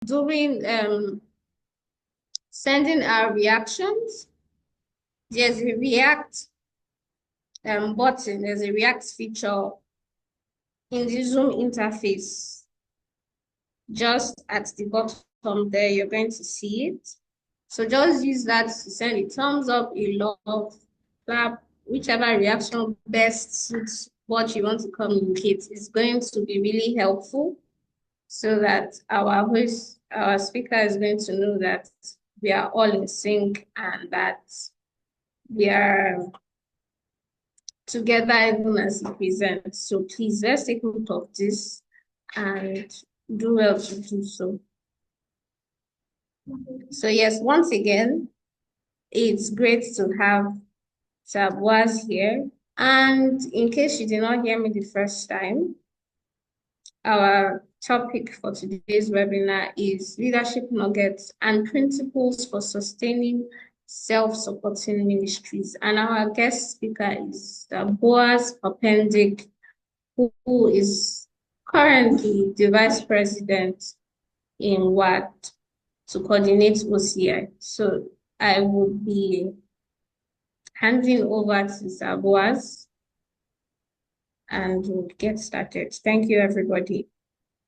doing sending our reactions, there's a react button, there's a react feature in the Zoom interface. Just at the bottom there, you're going to see it. So just use that to send a thumbs up, a love, clap, whichever reaction best suits what you want to communicate is going to be really helpful so that our host, our speaker is going to know that we are all in sync and that we are together even as he presents. So please, let's take note of this and do well to do so. So yes, once again, it's great to have Sir Boaz here. And in case you did not hear me the first time, our topic for today's webinar is leadership nuggets and principles for sustaining self-supporting ministries. And our guest speaker is Boaz Papendick, who is currently the vice president in WAD to coordinate OCI. So I will be handing over to Sir Boaz and we'll get started. Thank you, everybody.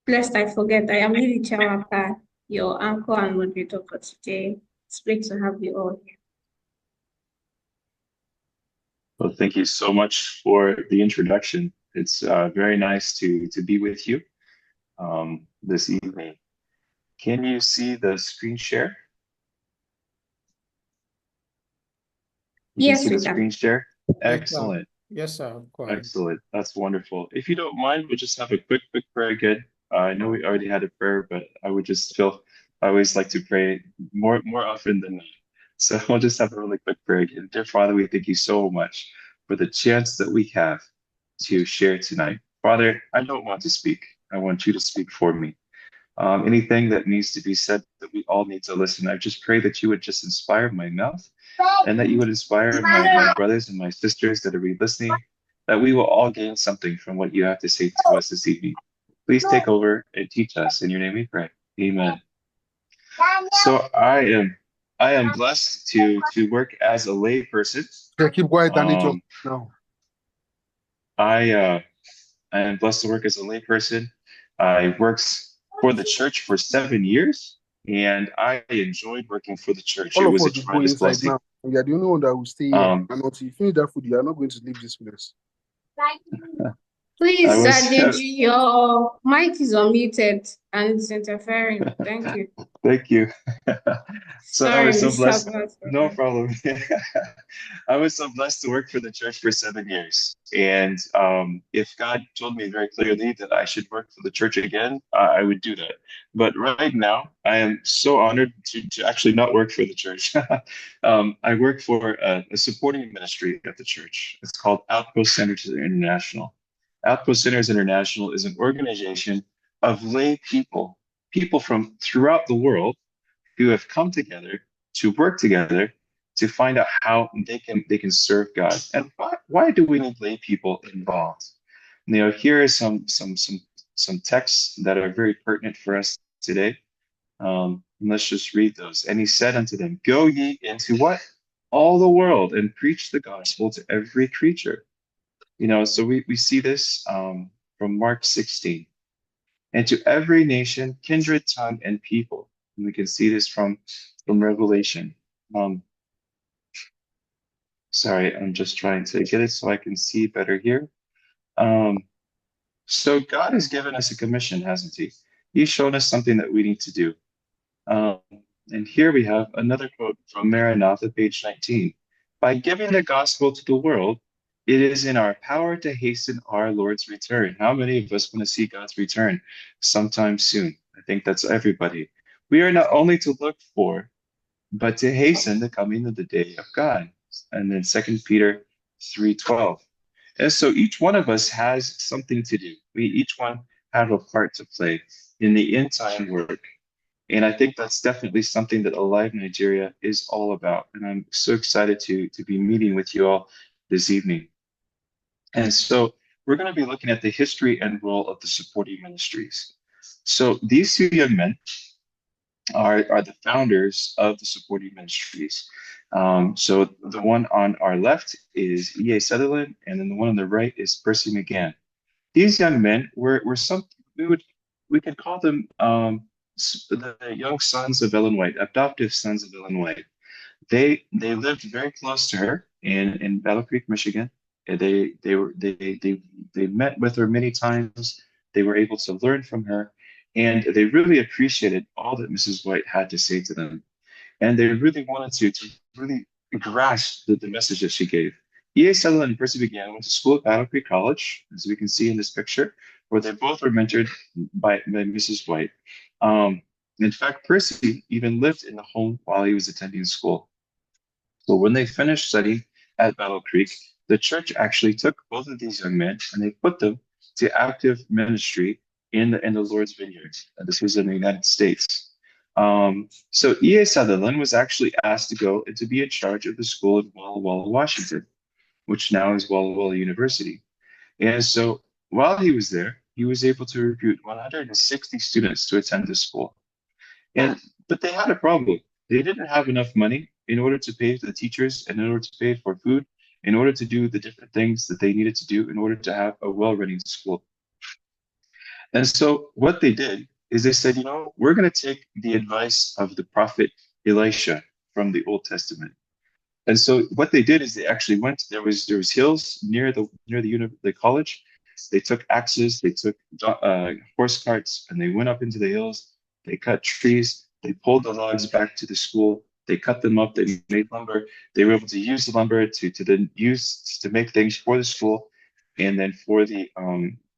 Lest I forget, I am Lily Chawaka, your anchor and moderator for today. It's great to have you all here. Well, thank you so much for the introduction. It's very nice to be with you this evening. Can you see the screen share? Yes, we we can. can. Screen share? Excellent. Yes, sir. Excellent. That's wonderful. If you don't mind, we'll just have a quick prayer again. I know we already had a prayer, but I always like to pray more often than not. So we'll just have a really quick prayer again. Dear Father, we thank you so much for the chance that we have to share tonight. Father, I don't want to speak. I want you to speak for me. Anything that needs to be said that we all need to listen, I just pray that you would just inspire my mouth and that you would inspire my brothers and my sisters that are listening, that we will all gain something from what you have to say to us this evening. Please take over and teach us. In your name we pray. Amen. So I am blessed to work as a lay person. Keep quiet, no. I am blessed to work as a lay person. I worked for the church for 7 years, and I enjoyed working for the church. All it of was us a will go tremendous inside blessing. now. You are the only one that will stay here. And until you finish that food, you are not going to leave this place. Please, Deji, your mic is unmuted and it's interfering. Thank you. Thank you. So I was so blessed. No Boaz. problem. I was so blessed to work for the church for 7 years. And if God told me very clearly that I should work for the church again, I would do that. But right now, I am so honored to actually not work for the church. I work for a supporting ministry at the church. It's called Outpost Centers International. Outpost Centers International is an organization of lay people from throughout the world who have come together to work together to find out how they can serve God. And why do we need lay people involved? Here are some texts that are very pertinent for us today. Let's just read those. And he said unto them, "Go ye into what? All the world and preach the gospel to every creature." So we see this from Mark 16. "And to every nation, kindred, tongue, and people." And we can see this from Revelation. Sorry, I'm just trying to get it so I can see better here. So God has given us a commission, hasn't he? He's shown us something that we need to do. And here we have another quote from Maranatha, page 19. "By giving the gospel to the world, it is in our power to hasten our Lord's return." How many of us want to see God's return sometime soon? I think that's everybody. We are not only to look for, but to hasten the coming of the day of God. And then 2 Peter 3:12. And so each one of us has something to do. We each one have a part to play in the end time work. And I think that's definitely something that Alive Nigeria is all about. And I'm so excited to be meeting with you all this evening. And so we're going to be looking at the history and role of the supporting ministries. So these two young men are the founders of the supporting ministries. So the one on our left is E.A. Sutherland, and then the one on the right is Percy McGann. These young men were some we could call them the young sons of Ellen White, adoptive sons of Ellen White. They lived very close to her in Battle Creek, Michigan. And they met with her many times. They were able to learn from her, and they really appreciated all that Mrs. White had to say to them. And they really wanted to really grasp the message that she gave. E.A. Sutherland and Percy began went to school at Battle Creek College, as we can see in this picture, where they both were mentored by Mrs. White. Um, in fact, Percy even lived in the home while he was attending school. So when they finished studying at Battle Creek, the church actually took both of these young men and they put them to active ministry in the Lord's vineyard. This was in the United States. So E.A. Sutherland was actually asked to go and to be in charge of the school in Walla Walla, Washington, which now is Walla Walla University. And so while he was there, he was able to recruit 160 students to attend the school. And but they had a problem. They didn't have enough money in order to pay for the teachers and in order to pay for food, in order to do the different things that they needed to do in order to have a well-running school. And so what they did is they said, we're going to take the advice of the prophet Elisha from the Old Testament. And so what they did is they actually went. There was hills near the college. They took axes, they took horse carts, and they went up into the hills. They cut trees. They pulled the logs back to the school. They cut them up. They made lumber. They were able to use the lumber to then use to make things for the school, and then for the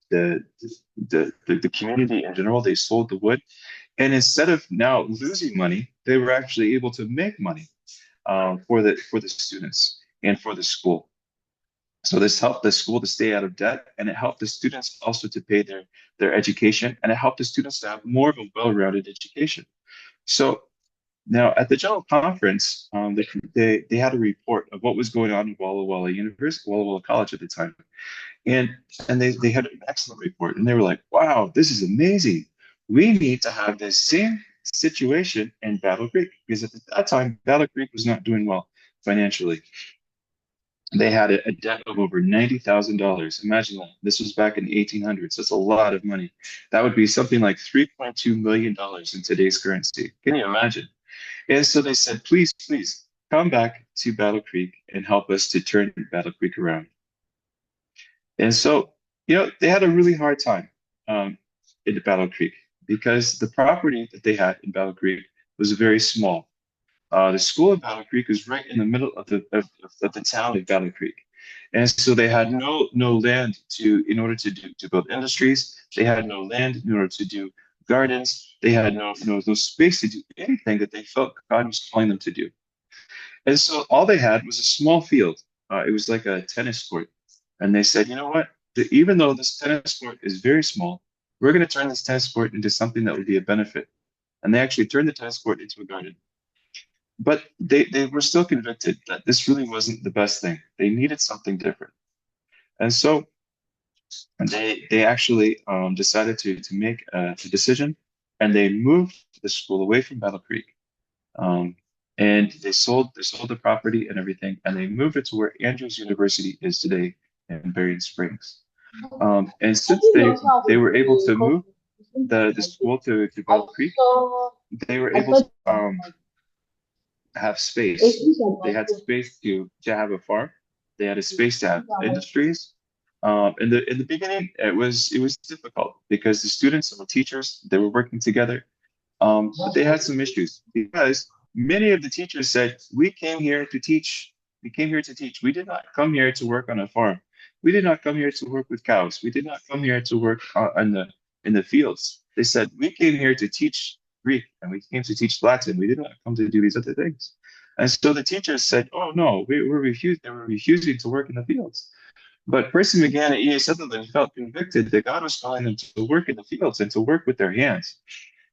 the community in general. They sold the wood, and instead of now losing money, they were actually able to make money for the students and for the school. So this helped the school to stay out of debt, and it helped the students also to pay their education, and it helped the students to have more of a well-rounded education. So now at the general conference, they had a report of what was going on in Walla Walla University, Walla Walla College at the time, and they had an excellent report, and they were like, "Wow, this is amazing. We need to have this same situation in Battle Creek because at that time Battle Creek was not doing well financially. They had a debt of over $90,000. Imagine that. This was back in the 1800s. That's a lot of money. That would be something like $3.2 million in today's currency. Can you imagine? And so they said, please, please come back to Battle Creek and help us to turn Battle Creek around. And so, they had a really hard time in the Battle Creek because the property that they had in Battle Creek was very small. The school in Battle Creek is right in the middle of the town of Battle Creek. And so they had no land in order to build industries. They had no land in order to do gardens. They had no space to do anything that they felt God was calling them to do. And so all they had was a small field. It was like a tennis court. And they said, you know what? Even though this tennis court is very small, we're going to turn this tennis court into something that would be a benefit. And they actually turned the tennis court into a garden. But they were still convicted that this really wasn't the best thing. They needed something different. And so they actually decided to make a decision, and they moved the school away from Battle Creek. And they sold the property and everything, and they moved it to where Andrews University is today in Berrien Springs. And since they were able to move the school to Battle Creek, they were able to have space. They had space to have a farm. They had a space to have industries. In the beginning, it was difficult because the students and the teachers, they were working together. But they had some issues because many of the teachers said, "We came here to teach. We came here to teach. We did not come here to work on a farm. We did not come here to work with cows. We did not come here to work in the fields." They said, "We came here to teach Greek and we came to teach Latin. We did not come to do these other things." And so the teachers said, "Oh no, we're refused. They were refusing to work in the fields." But Percy McGann and E.A. Sutherland felt convicted that God was calling them to work in the fields and to work with their hands.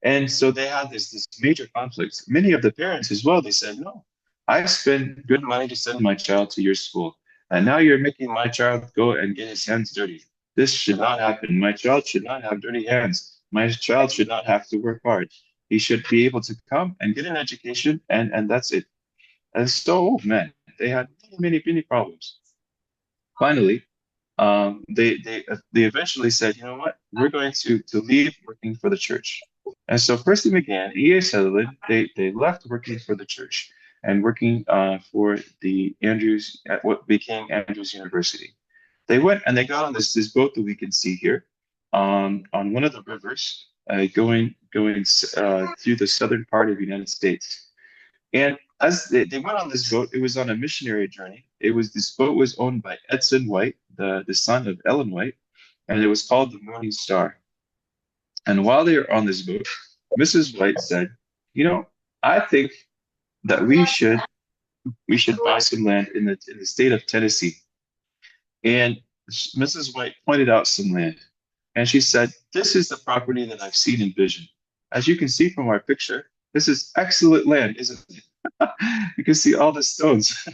And so they had this major conflict. Many of the parents as well, they said, no, I spend good money to send my child to your school. And now you're making my child go and get his hands dirty. This should not happen. My child should not have dirty hands. My child should not have to work hard. He should be able to come and get an education, and that's it. And so, oh man, they had many problems. Finally, they eventually said, you know what, we're going to leave working for the church. And so Percy McGann, E.A. Sutherland, they left working for the church and working for the Andrews at what became Andrews University. They went and they got on this boat that we can see here on one of the rivers going through the southern part of the United States. And as they went on this boat, it was on a missionary journey. This boat was owned by Edson White, the son of Ellen White, and it was called the Morning Star. And while they were on this boat, Mrs. White said, "You know, I think that we should buy some land in the state of Tennessee." And Mrs. White pointed out some land, and she said, "This is the property that I've seen in vision. As you can see from our picture, this is excellent land, isn't it?" You can see all the stones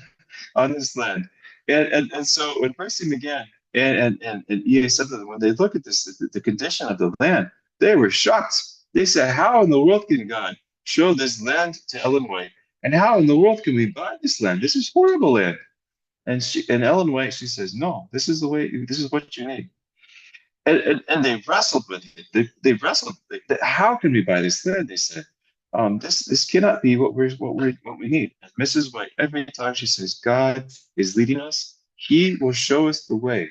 on this land. And so when Percy McGann and EA Sutherland, when they look at this, the condition of the land, they were shocked. They said, how in the world can God show this land to Ellen White? And how in the world can we buy this land? This is horrible land. And Ellen White, she says, no, this is the way, this is what you need. And they wrestled with it. They wrestled. How can we buy this land? They said, this cannot be what we need. And Mrs. White, every time she says, God is leading us, He will show us the way.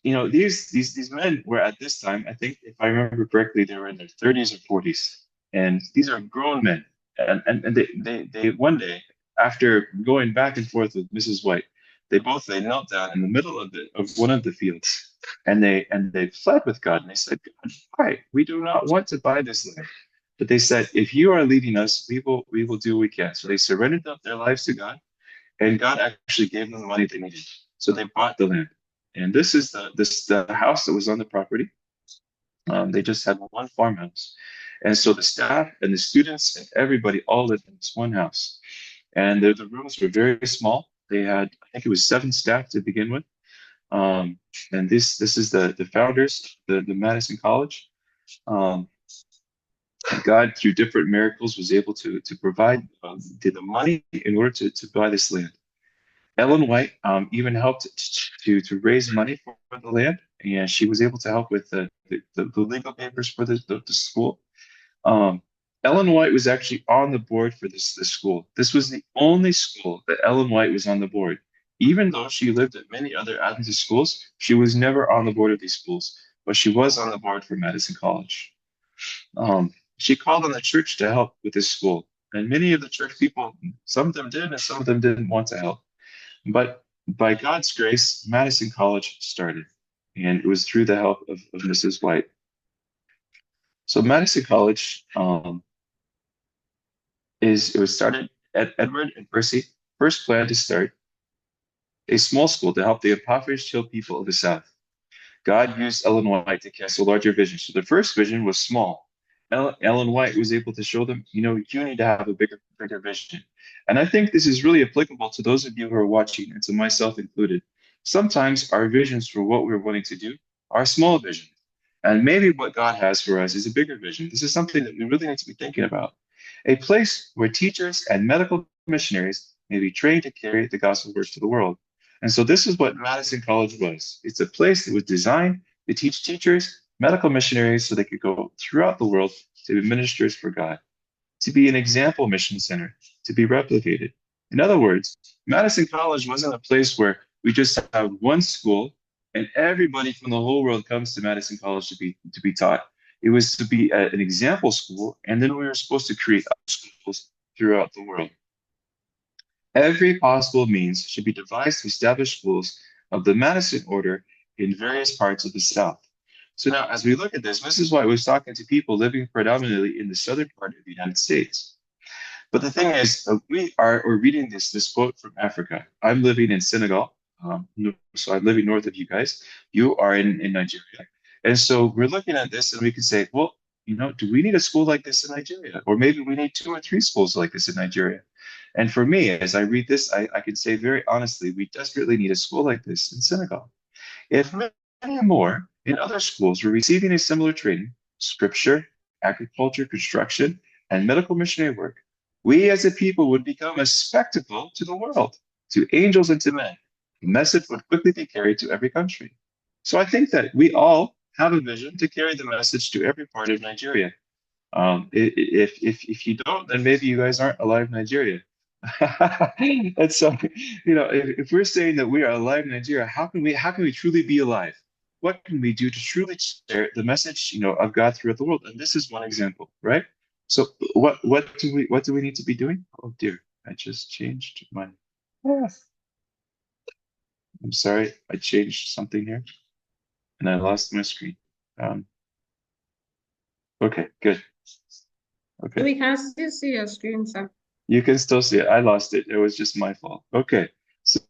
You know, these men were at this time, I think, if I remember correctly, they were in their 30s or 40s, and these are grown men. And they one day, after going back and forth with Mrs. White, they knelt down in the middle of one of the fields, and they fled with God, and they said, God, why? We do not want to buy this land. But they said, if you are leading us, we will do what we can. So they surrendered up their lives to God, and God actually gave them the money they needed. So they bought the land. And this is the house that was on the property. They just had one farmhouse. And so the staff and the students and everybody all lived in this one house. And the rooms were very small. They had, I think it was 7 staff to begin with. And this is the founders, the Madison College. God, through different miracles, was able to provide the money in order to buy this land. Ellen White even helped to raise money for the land, and she was able to help with the legal papers for the school. Ellen White was actually on the board for this school. This was the only school that Ellen White was on the board. Even though she lived at many other Adventist schools, she was never on the board of these schools, but she was on the board for Madison College. She called on the church to help with this school, and many of the church people, some of them did, and some of them didn't want to help. But by God's grace, Madison College started, and it was through the help of Mrs. White. So Madison College it was started at Edward and Percy first planned to start a small school to help the impoverished hill people of the South. God used Ellen White to cast a larger vision. So the first vision was small. Ellen White was able to show them, you need to have a bigger vision. And I think this is really applicable to those of you who are watching, and to myself included. Sometimes our visions for what we're wanting to do are small visions. And maybe what God has for us is a bigger vision. This is something that we really need to be thinking about. A place where teachers and medical missionaries may be trained to carry the gospel work to the world. And so this is what Madison College was. It's a place that was designed to teach teachers, medical missionaries, so they could go throughout the world to be ministers for God, to be an example mission center, to be replicated. In other words, Madison College wasn't a place where we just have one school and everybody from the whole world comes to Madison College to be taught. It was to be an example school, and then we were supposed to create other schools throughout the world. Every possible means should be devised to establish schools of the Madison order in various parts of the South. So now, as we look at this, Mrs. White was talking to people living predominantly in the southern part of the United States. But the thing is, we're reading this quote from Africa. I'm living in Senegal, so I'm living north of you guys. You are in Nigeria. And so we're looking at this and we can say, well, do we need a school like this in Nigeria? Or maybe we need 2 or 3 schools like this in Nigeria. And for me, as I read this, I can say very honestly, we desperately need a school like this in Senegal. If many more in other schools were receiving a similar training, scripture, agriculture, construction, and medical missionary work, we as a people would become a spectacle to the world, to angels and to men. The message would quickly be carried to every country. So I think that we all have a vision to carry the message to every part of Nigeria. If you don't, then maybe you guys aren't alive Nigeria. And so, if we're saying that we are alive Nigeria, how can we truly be alive? What can we do to truly share the message, of God throughout the world? And this is one example, right? So what do we need to be doing? Oh dear, I just changed my. Ah, I'm sorry, I changed something here and I lost my screen. Um, okay, good. Okay. We can still see your screen, sir. You can still see it. I lost it. It was just my fault. Okay. So,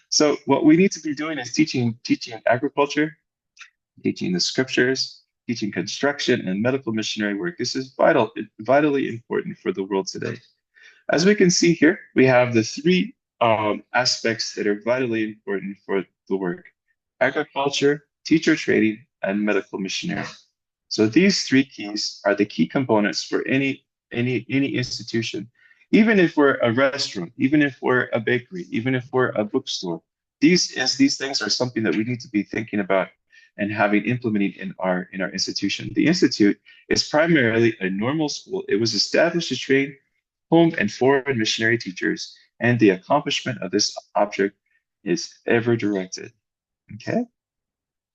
so what we need to be doing is teaching agriculture, teaching the scriptures, teaching construction and medical missionary work. This is vitally important for the world today. As we can see here, we have the three aspects that are vitally important for the work: agriculture, teacher training, and medical missionary. So these three keys are the key components for any institution. Even if we're a restaurant, even if we're a bakery, even if we're a bookstore, these things are something that we need to be thinking about and having implemented in our institution. The institute is primarily a normal school. It was established to train home and foreign missionary teachers, and the accomplishment of this object is ever directed. Okay?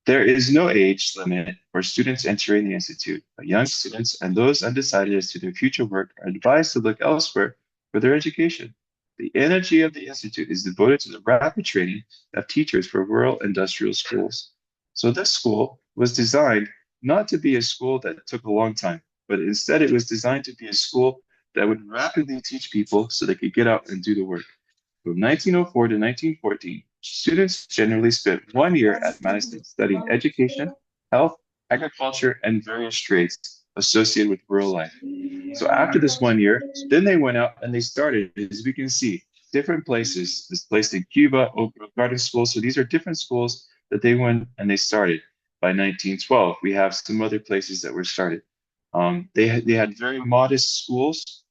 There is no age limit for students entering the institute, but young students and those undecided as to their future work are advised to look elsewhere for their education. The energy of the institute is devoted to the rapid training of teachers for rural industrial schools. So this school was designed not to be a school that took a long time, but instead it was designed to be a school that would rapidly teach people so they could get out and do the work. From 1904 to 1914, students generally spent 1 year at Madison studying education, health, agriculture, and various trades associated with rural life. So after this 1 year, then they went out and they started, as we can see, different places. This place in Cuba, Oak Grove Garden School. So these are different schools that they went and they started. By 1912, we have some other places that were started. They had very modest schools,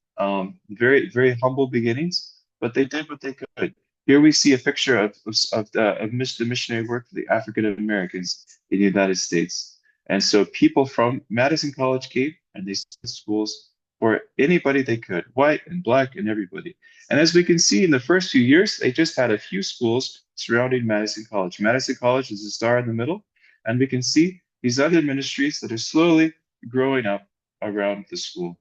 very humble beginnings, but they did what they could. Here we see a picture of the missionary work for the African Americans in the United States. And so people from Madison College came and they started schools for anybody they could, white and black and everybody. And as we can see in the first few years, they just had a few schools surrounding Madison College. Madison College is the star in the middle, and we can see these other ministries that are slowly growing up around the school.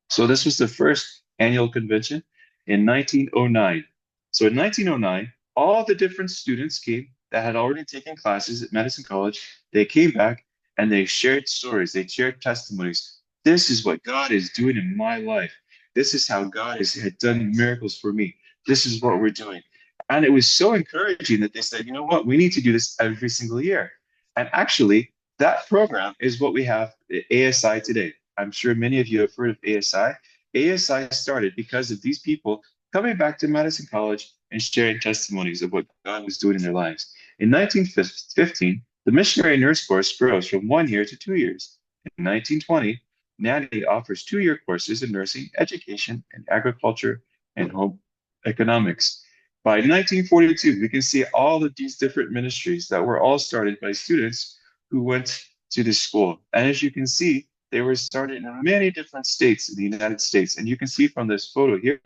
So this was the first annual convention in 1909. So in 1909, all the different students came that had already taken classes at Madison College. They came back and they shared stories. They shared testimonies. This is what God is doing in my life. This is how God had done miracles for me. This is what we're doing. And it was so encouraging that they said, you know what, we need to do this every single year. And actually, that program is what we have at ASI today. I'm sure many of you have heard of ASI. ASI started because of these people coming back to Madison College and sharing testimonies of what God was doing in their lives. In 1915, the missionary nurse course grows from 1 year to 2 years. In 1920, NANI offers 2 year courses in nursing, education, and agriculture and home economics. By 1942, we can see all of these different ministries that were all started by students who went to this school. And as you can see, they were started in many different states in the United States. And you can see from this photo here,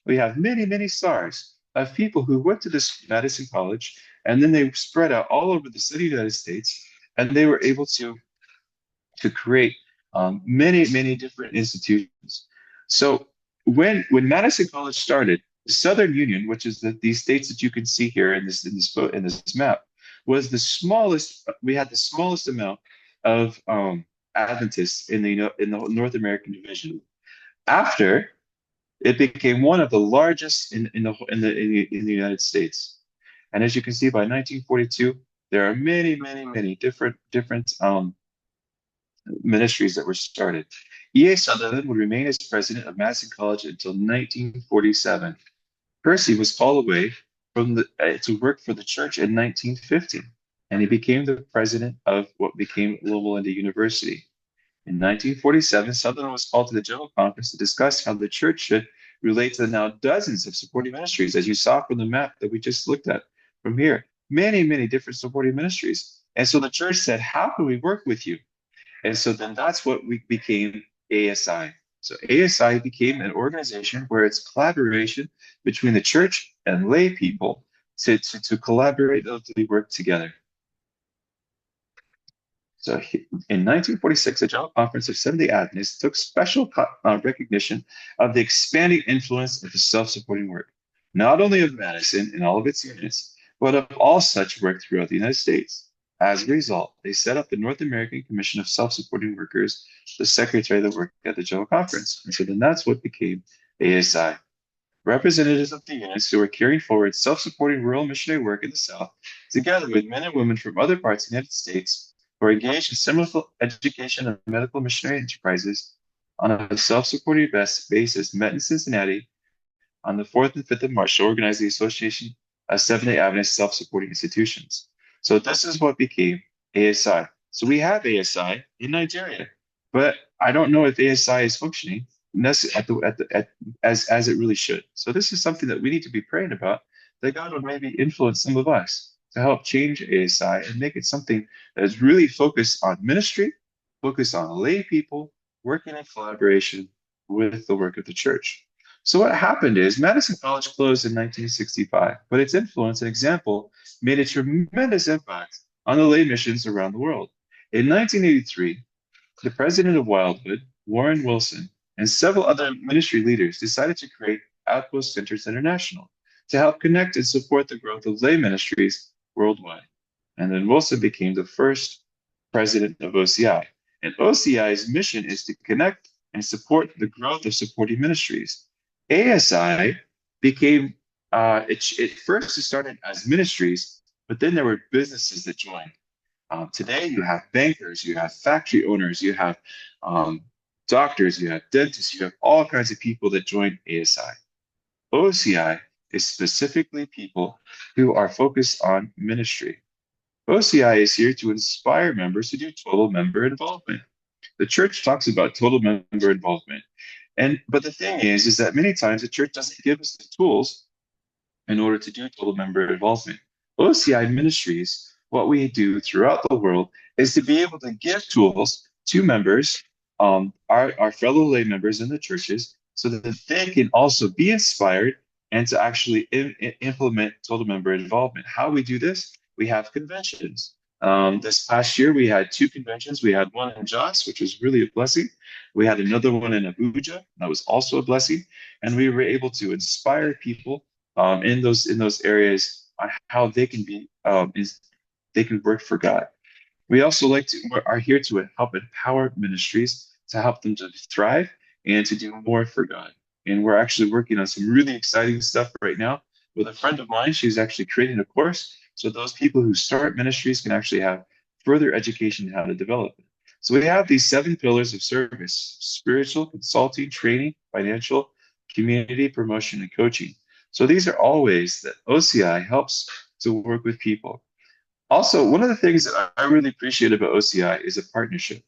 we have many, many stars of people who went to this Madison College, and then they spread out all over the city of the United States, and they were able to create many, many different institutions. So when Madison College started, the Southern Union, which is these states that you can see here in this map, was the smallest. We had the smallest amount of Adventists in the North American division. After it became one of the largest in the United States, and as you can see, by 1942, there are many, many, many different ministries that were started. E.A. Sutherland would remain as president of Madison College until 1947. Percy was called away to work for the church in 1950, and he became the president of what became Loma Linda University. In 1947, Sutherland was called to the General Conference to discuss how the church should relate to the now dozens of supporting ministries, as you saw from the map that we just looked at from here. Many, many different supporting ministries. And so the church said, how can we work with you? And so then that's what we became ASI. So ASI became an organization where it's collaboration between the church and lay people to collaborate to work together. So in 1946, the General Conference of Seventh-day Adventists took special recognition of the expanding influence of the self-supporting work, not only of Madison and all of its units, but of all such work throughout the United States. As a result, they set up the North American Commission of Self-Supporting Workers, the secretary that worked at the General Conference. And so then that's what became ASI. Representatives of the units who were carrying forward self-supporting rural missionary work in the South, together with men and women from other parts of the United States, who are engaged in similar education and medical missionary enterprises on a self-supporting basis, met in Cincinnati on the 4th and 5th of March to organize the Association of Seventh-day Adventist Self-Supporting Institutions. So this is what became ASI. So we have ASI in Nigeria, but I don't know if ASI is functioning as it really should. So this is something that we need to be praying about, that God would maybe influence some of us to help change ASI and make it something that is really focused on ministry, focused on lay people, working in collaboration with the work of the church. So what happened is Madison College closed in 1965, but its influence and example made a tremendous impact on the lay missions around the world. In 1983, the president of Wildwood, Warren Wilson, and several other ministry leaders decided to create Outpost Centers International to help connect and support the growth of lay ministries worldwide. And then Wilson became the first president of OCI. And OCI's mission is to connect and support the growth of supporting ministries. ASI became, it first started as ministries, but then there were businesses that joined. Today, you have bankers, you have factory owners, you have doctors, you have dentists, you have all kinds of people that join ASI. OCI is specifically people who are focused on ministry. OCI is here to inspire members to do total member involvement. The church talks about total member involvement. But the thing is that many times the church doesn't give us the tools in order to do total member involvement. OCI Ministries, what we do throughout the world is to be able to give tools to members, our fellow lay members in the churches, so that they can also be inspired and to actually implement total member involvement. How we do this? We have conventions. This past year, we had 2 conventions. We had one in Jos, which was really a blessing. We had another one in Abuja. That was also a blessing. And we were able to inspire people in those areas on how they can they can work for God. We also are here to help empower ministries to help them to thrive and to do more for God. And we're actually working on some really exciting stuff right now with a friend of mine. She's actually creating a course so those people who start ministries can actually have further education in how to develop it. So we have these 7 pillars of service: spiritual, consulting, training, financial, community, promotion, and coaching. So these are all ways that OCI helps to work with people. Also, one of the things that I really appreciate about OCI is a partnership.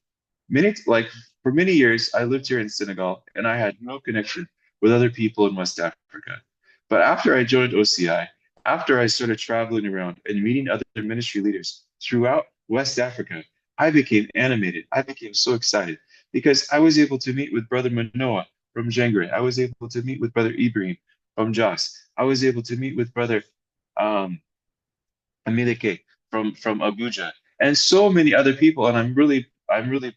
For many years, I lived here in Senegal and I had no connection with other people in West Africa. But after I joined OCI, after I started traveling around and meeting other ministry leaders throughout West Africa, I became animated. I became so excited because I was able to meet with Brother Manoa from Jengre. I was able to meet with Brother Ibrahim from Jos. I was able to meet with Brother um, Amileke from Abuja, and so many other people. And I'm really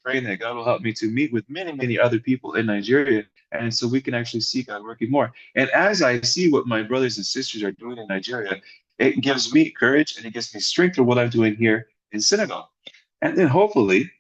praying that God will help me to meet with many, many other people in Nigeria, and so we can actually see God working more. And as I see what my brothers and sisters are doing in Nigeria, it gives me courage and it gives me strength for what I'm doing here in Senegal. And then hopefully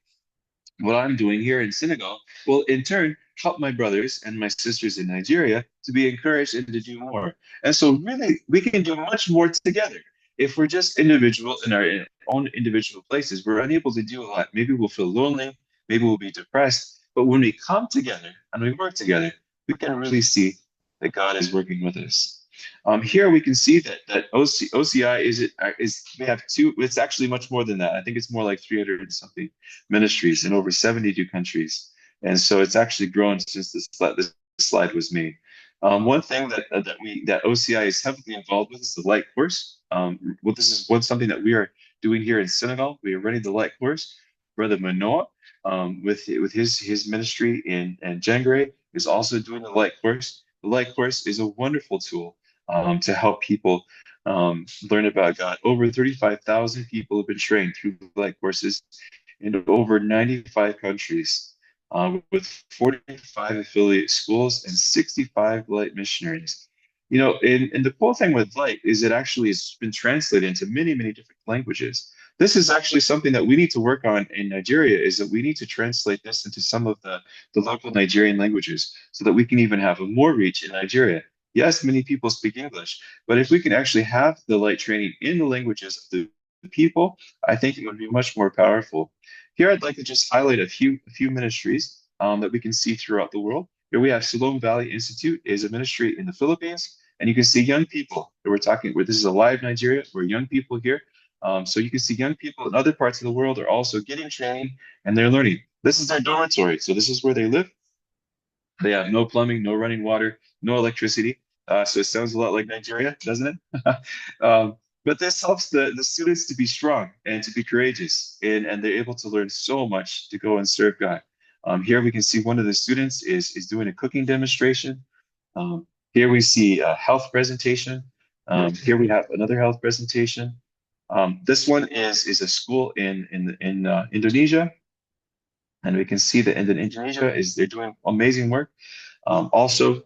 what I'm doing here in Senegal will in turn help my brothers and my sisters in Nigeria to be encouraged and to do more. And so really we can do much more together. If we're just individual in our own individual places, we're unable to do a lot. Maybe we'll feel lonely, maybe we'll be depressed. But when we come together and we work together, we can really see that God is working with us. Here we can see that OCI is we have two. It's actually much more than that. I think it's more like 300 and something ministries in over 72 countries, and so it's actually grown since this slide was made. One thing that OCI is heavily involved with is the light course. Well, this is something that we are doing here in Senegal. We are running the light course. Brother Manoa, with his ministry in Jengre, is also doing the light course. The light course is a wonderful tool to help people learn about God. Over 35,000 people have been trained through light courses in over 95 countries, with 45 affiliate schools and 65 light missionaries. You know, and the cool thing with light is it actually has been translated into many, many different languages. This is actually something that we need to work on in Nigeria, is that we need to translate this into some of the local Nigerian languages so that we can even have more reach in Nigeria. Yes, many people speak English, but if we can actually have the light training in the languages of the people, I think it would be much more powerful. Here, I'd like to just highlight a few ministries that we can see throughout the world. Here we have Siloam Valley Institute is a ministry in the Philippines, and you can see young people that we're talking with. This is a live Nigeria. We're young people here. So you can see young people in other parts of the world are also getting trained and they're learning. This is their dormitory. So this is where they live. They have no plumbing, no running water, no electricity. So it sounds a lot like Nigeria, doesn't it? But this helps the students to be strong and to be courageous, and they're able to learn so much to go and serve God. Here we can see one of the students is doing a cooking demonstration. Here we see a health presentation. Here we have another health presentation. This one is a school in Indonesia, and we can see that in Indonesia they're doing amazing work. Also,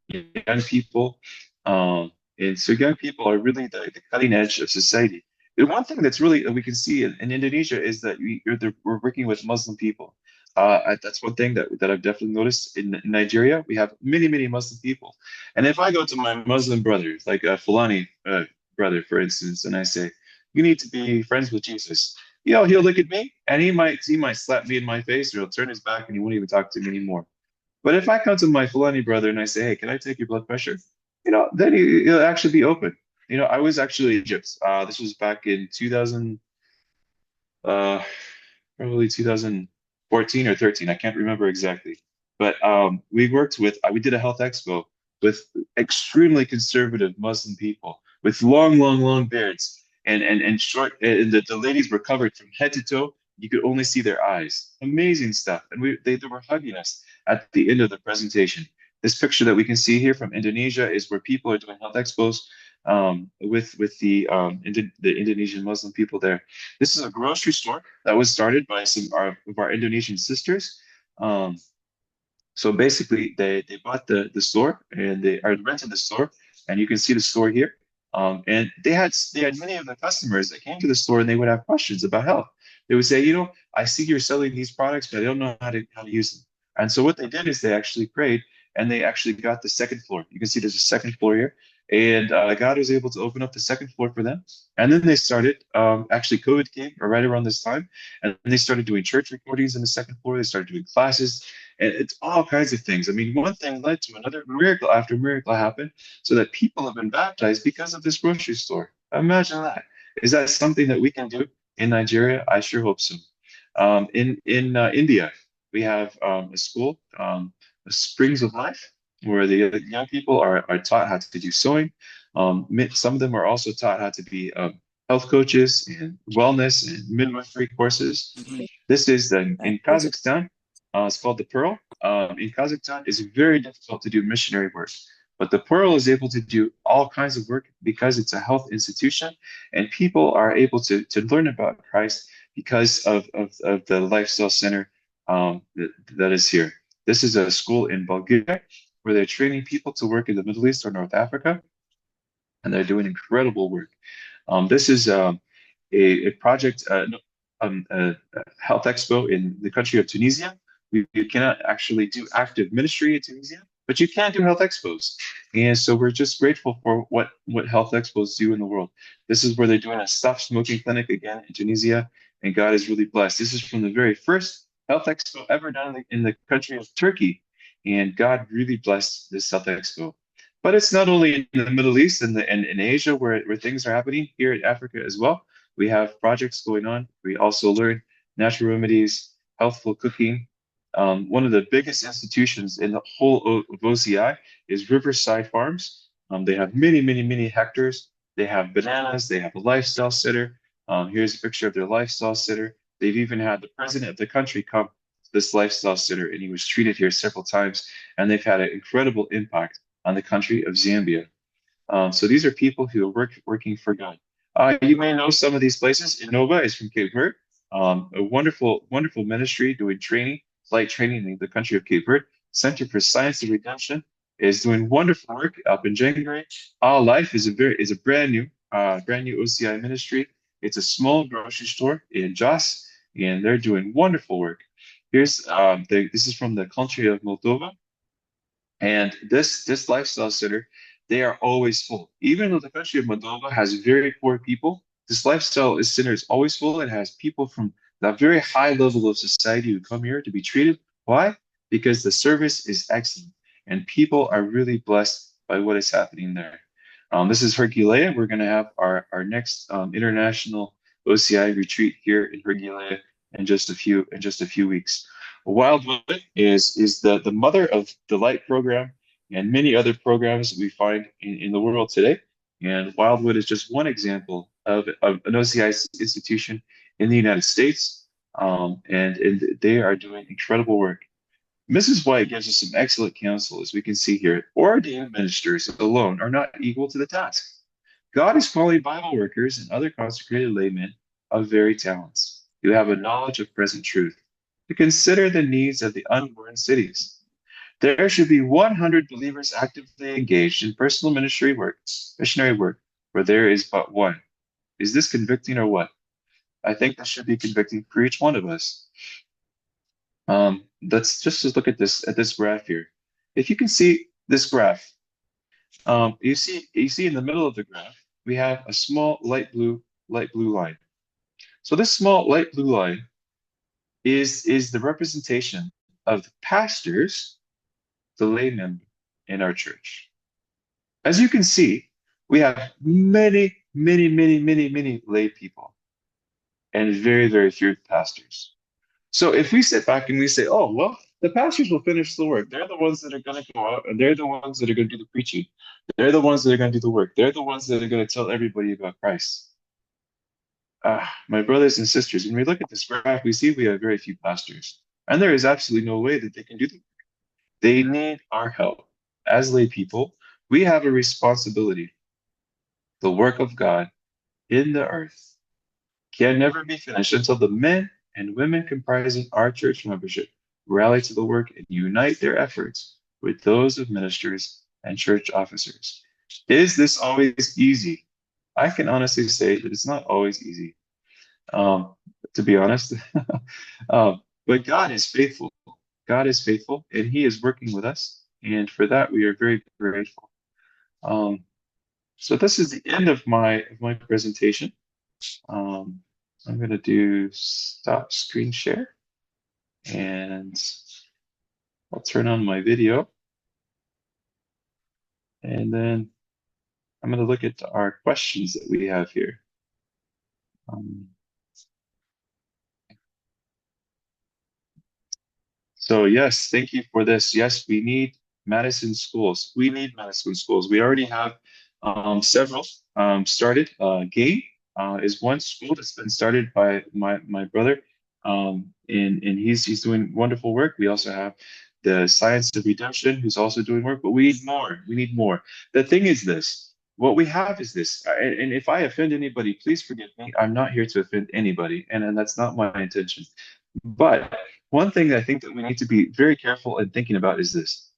young people, and so young people are really the cutting edge of society. The one thing that's really that we can see in Indonesia is that we're working with Muslim people. That's one thing that I've definitely noticed in Nigeria. We have many Muslim people, and if I go to my Muslim brother, like Fulani brother, for instance, and I say, "You need to be friends with Jesus," he'll look at me and he might slap me in my face, or he'll turn his back and he won't even talk to me anymore. But if I come to my Fulani brother and I say, "Hey, can I take your blood pressure?" Then he'll actually be open. I was actually in Egypt. This was back in 2000, uh, probably 2014 or 13. I can't remember exactly. But we did a health expo with extremely conservative Muslim people with long beards and short, and the ladies were covered from head to toe. You could only see their eyes. Amazing stuff. And they were hugging us at the end of the presentation. This picture that we can see here from Indonesia is where people are doing health expos with the Indonesian Muslim people there. This is a grocery store that was started by some of our Indonesian sisters. Um, so basically, they bought the store and they are rented the store, and you can see the store here. And they had many of the customers that came to the store and they would have questions about health. They would say, I see you're selling these products, but I don't know how to use them. And so what they did is they actually prayed and they actually got the second floor. You can see there's a second floor here, and God was able to open up the second floor for them. And then they started. Actually, COVID came right around this time, and they started doing church recordings in the second floor. They started doing classes, and it's all kinds of things. I mean, one thing led to another. Miracle after miracle happened, so that people have been baptized because of this grocery store. Imagine that. Is that something that we can do in Nigeria? I sure hope so. In India, we have a school, Springs of Life, where the young people are taught how to do sewing. Some of them are also taught how to be health coaches and wellness and midwifery courses. This is in Kazakhstan. It's called the Pearl. In Kazakhstan, it's very difficult to do missionary work, but the Pearl is able to do all kinds of work because it's a health institution, and people are able to learn about Christ because of the lifestyle center that is here. This is a school in Bulgaria where they're training people to work in the Middle East or North Africa, and they're doing incredible work. This is a project, a health expo in the country of Tunisia. We cannot actually do active ministry in Tunisia, but you can do health expos. And so we're just grateful for what health expos do in the world. This is where they're doing a stop smoking clinic again in Tunisia, and God is really blessed. This is from the very first health expo ever done in the country of Turkey, and God really blessed this health expo. But it's not only in the Middle East and in Asia where things are happening, here in Africa as well. We have projects going on. We also learn natural remedies, healthful cooking. One of the biggest institutions in the whole of OCI is Riverside Farms. They have many, many, many hectares. They have bananas. They have a lifestyle center. Here's a picture of their lifestyle center. They've even had the president of the country come to this lifestyle center, and he was treated here several times. And they've had an incredible impact on the country of Zambia. So these are people who are working for God. You may know some of these places. Innova is from Cape Verde, a wonderful, wonderful ministry doing training, flight training in the country of Cape Verde. Center for Science and Redemption is doing wonderful work up in January. Our Life is a brand new OCI ministry. It's a small grocery store in Jos, and they're doing wonderful work. This is from the country of Moldova. And this lifestyle center, they are always full. Even though the country of Moldova has very poor people, this lifestyle center is always full. It has people from that very high level of society who come here to be treated. Why? Because the service is excellent and people are really blessed by what is happening there. This is Herculea. We're going to have our next international OCI retreat here in Herculea in just a few weeks. Wildwood is the mother of the Light program and many other programs that we find in the world today. And Wildwood is just one example of an OCI institution in the United States. And they are doing incredible work. Mrs. White gives us some excellent counsel, as we can see here. Ordained ministers alone are not equal to the task. God is calling Bible workers and other consecrated laymen of varied talents who have a knowledge of present truth to consider the needs of the unborn cities. There should be 100 believers actively engaged in personal missionary work, where there is but one. Is this convicting or what? I think this should be convicting for each one of us. Let's just look at this graph here. If you can see this graph, you see in the middle of the graph we have a small light blue line. So this small light blue line is the representation of the pastors, the laymen in our church. As you can see, we have many, many, many, many, many lay people and very, very few pastors. So if we sit back and we say, oh, well, the pastors will finish the work. They're the ones that are going to go out and they're the ones that are going to do the preaching. They're the ones that are going to do the work. They're the ones that are going to tell everybody about Christ. My brothers and sisters, when we look at this graph, we see we have very few pastors. And there is absolutely no way that they can do the work. They need our help. As lay people, we have a responsibility. The work of God in the earth can never be finished until the men and women comprising our church membership rally to the work and unite their efforts with those of ministers and church officers. Is this always easy? I can honestly say that it's not always easy, to be honest. But God is faithful. God is faithful, and He is working with us. And for that, we are very grateful. So this is the end of my presentation. I'm going to do stop screen share, and I'll turn on my video. And then I'm going to look at our questions that we have here. So yes, thank you for this. Yes, we need Madison schools. We need Madison schools. We already have several started. Gay is one school that's been started by my brother, and he's doing wonderful work. We also have the Science of Redemption, who's also doing work, but we need more. We need more. The thing is this. What we have is this, and if I offend anybody, please forgive me. I'm not here to offend anybody, and that's not my intention. But one thing that I think that we need to be very careful in thinking about is this.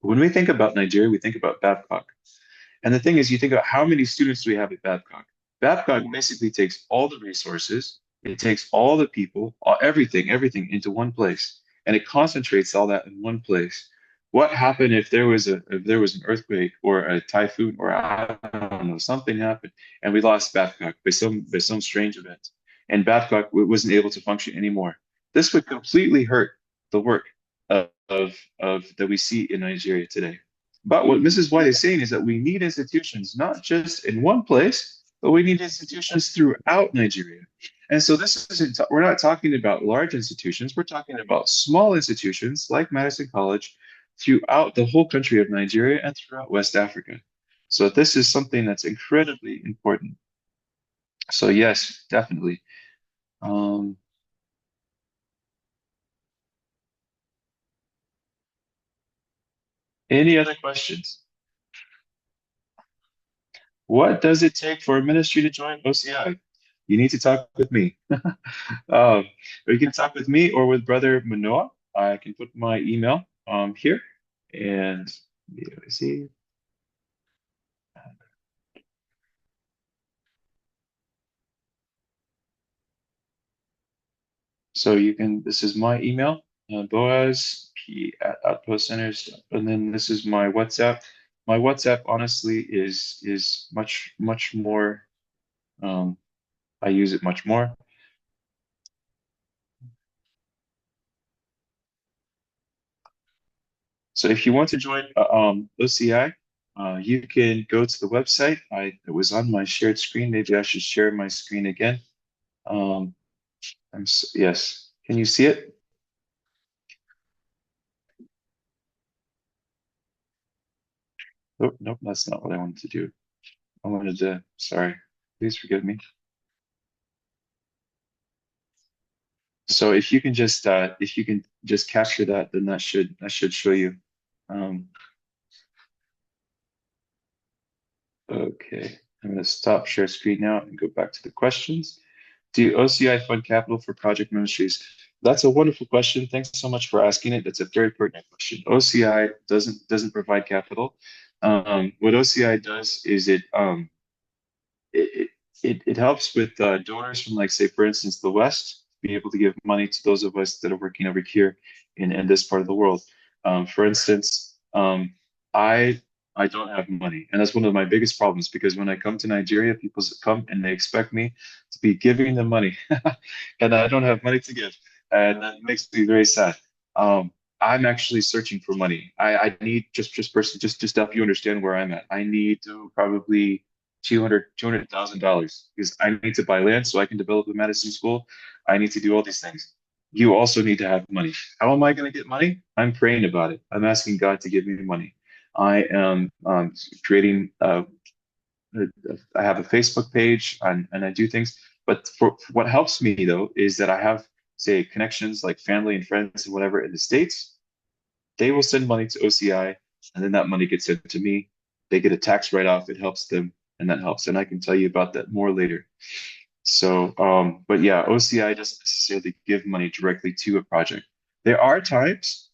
When we think about Nigeria, we think about Babcock. And the thing is, you think about how many students do we have at Babcock? Babcock basically takes all the resources, it takes all the people, everything into one place, and it concentrates all that in one place. What happened if there was an earthquake or a typhoon or I don't know, something happened and we lost Babcock by some strange event, and Babcock wasn't able to function anymore? This would completely hurt the work of that we see in Nigeria today. But what Mrs. White is saying is that we need institutions not just in one place, but we need institutions throughout Nigeria. And so this isn't, we're not talking about large institutions, we're talking about small institutions like Madison College throughout the whole country of Nigeria and throughout West Africa. So this is something that's incredibly important. So yes, definitely. Um, any other questions? What does it take for a ministry to join OCI? You need to talk with me. Or you can talk with me or with Brother Manoa. I can put my email here. And let me see. So you can, this is my email, Boaz P at Outpost Centers. And then this is my WhatsApp. My WhatsApp honestly is much more I use it much more. So if you want to join OCI, you can go to the website. It was on my shared screen. Maybe I should share my screen again. Um, yes. Can you see it? Oh, nope, that's not what I wanted to do. I wanted to, sorry, please forgive me. So if you can just capture that, then that should show you. Um, okay, I'm going to stop share screen now and go back to the questions. Do OCI fund capital for project ministries? That's a wonderful question. Thanks so much for asking it. That's a very pertinent question. OCI doesn't provide capital. What OCI does is it it helps with donors from, like, say, for instance, the West, be able to give money to those of us that are working over here in this part of the world. For instance, I don't have money, and that's one of my biggest problems, because when I come to Nigeria, people come and they expect me to be giving them money, and I don't have money to give, and that makes me very sad. I'm actually searching for money. I need just to help you understand where I'm at. I need to probably $200,000 because I need to buy land so I can develop the medicine school. I need to do all these things. You also need to have money. How am I going to get money? I'm praying about it. I'm asking God to give me money. I am creating. I have a Facebook page and I do things. But for what helps me though is that I have, say, connections like family and friends and whatever in the States. They will send money to OCI, and then that money gets sent to me. They get a tax write-off. It helps them, and that helps. And I can tell you about that more later. So, but yeah, OCI doesn't necessarily give money directly to a project. There are times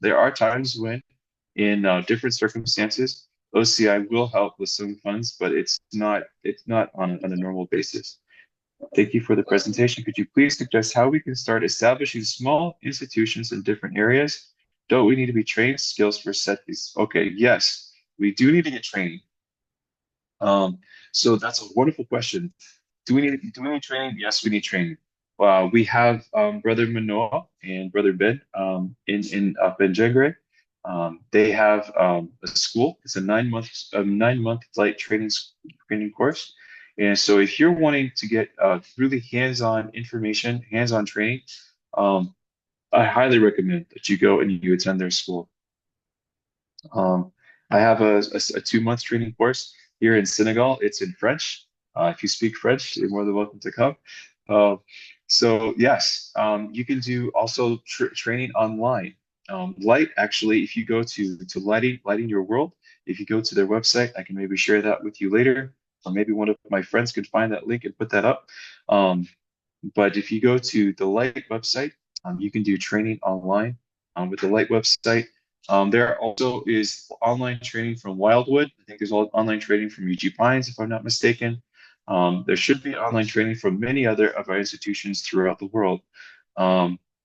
when, in different circumstances, OCI will help with some funds, but it's not on a normal basis. Thank you for the presentation. Could you please suggest how we can start establishing small institutions in different areas? Don't we need to be trained skills for set these? Okay, yes, we do need to get training. Um, so that's a wonderful question. Do we need training? Yes, we need training. We have Brother Manoa and Brother Ben in Benjengre. They have a school. It's a 9-month flight training course. And so if you're wanting to get really hands-on information, hands-on training, um, I highly recommend that you go and you attend their school. I have a 2 month training course here in Senegal. It's in French. If you speak French, you're more than welcome to come. Uh, so yes, you can do also training online. Light actually, if you go to lighting your world, if you go to their website, I can maybe share that with you later, or maybe one of my friends could find that link and put that up. Um, but if you go to the Light website, you can do training online with the Light website. There also is online training from Wildwood. I think there's online training from UG Pines, if I'm not mistaken. There should be online training from many other of our institutions throughout the world.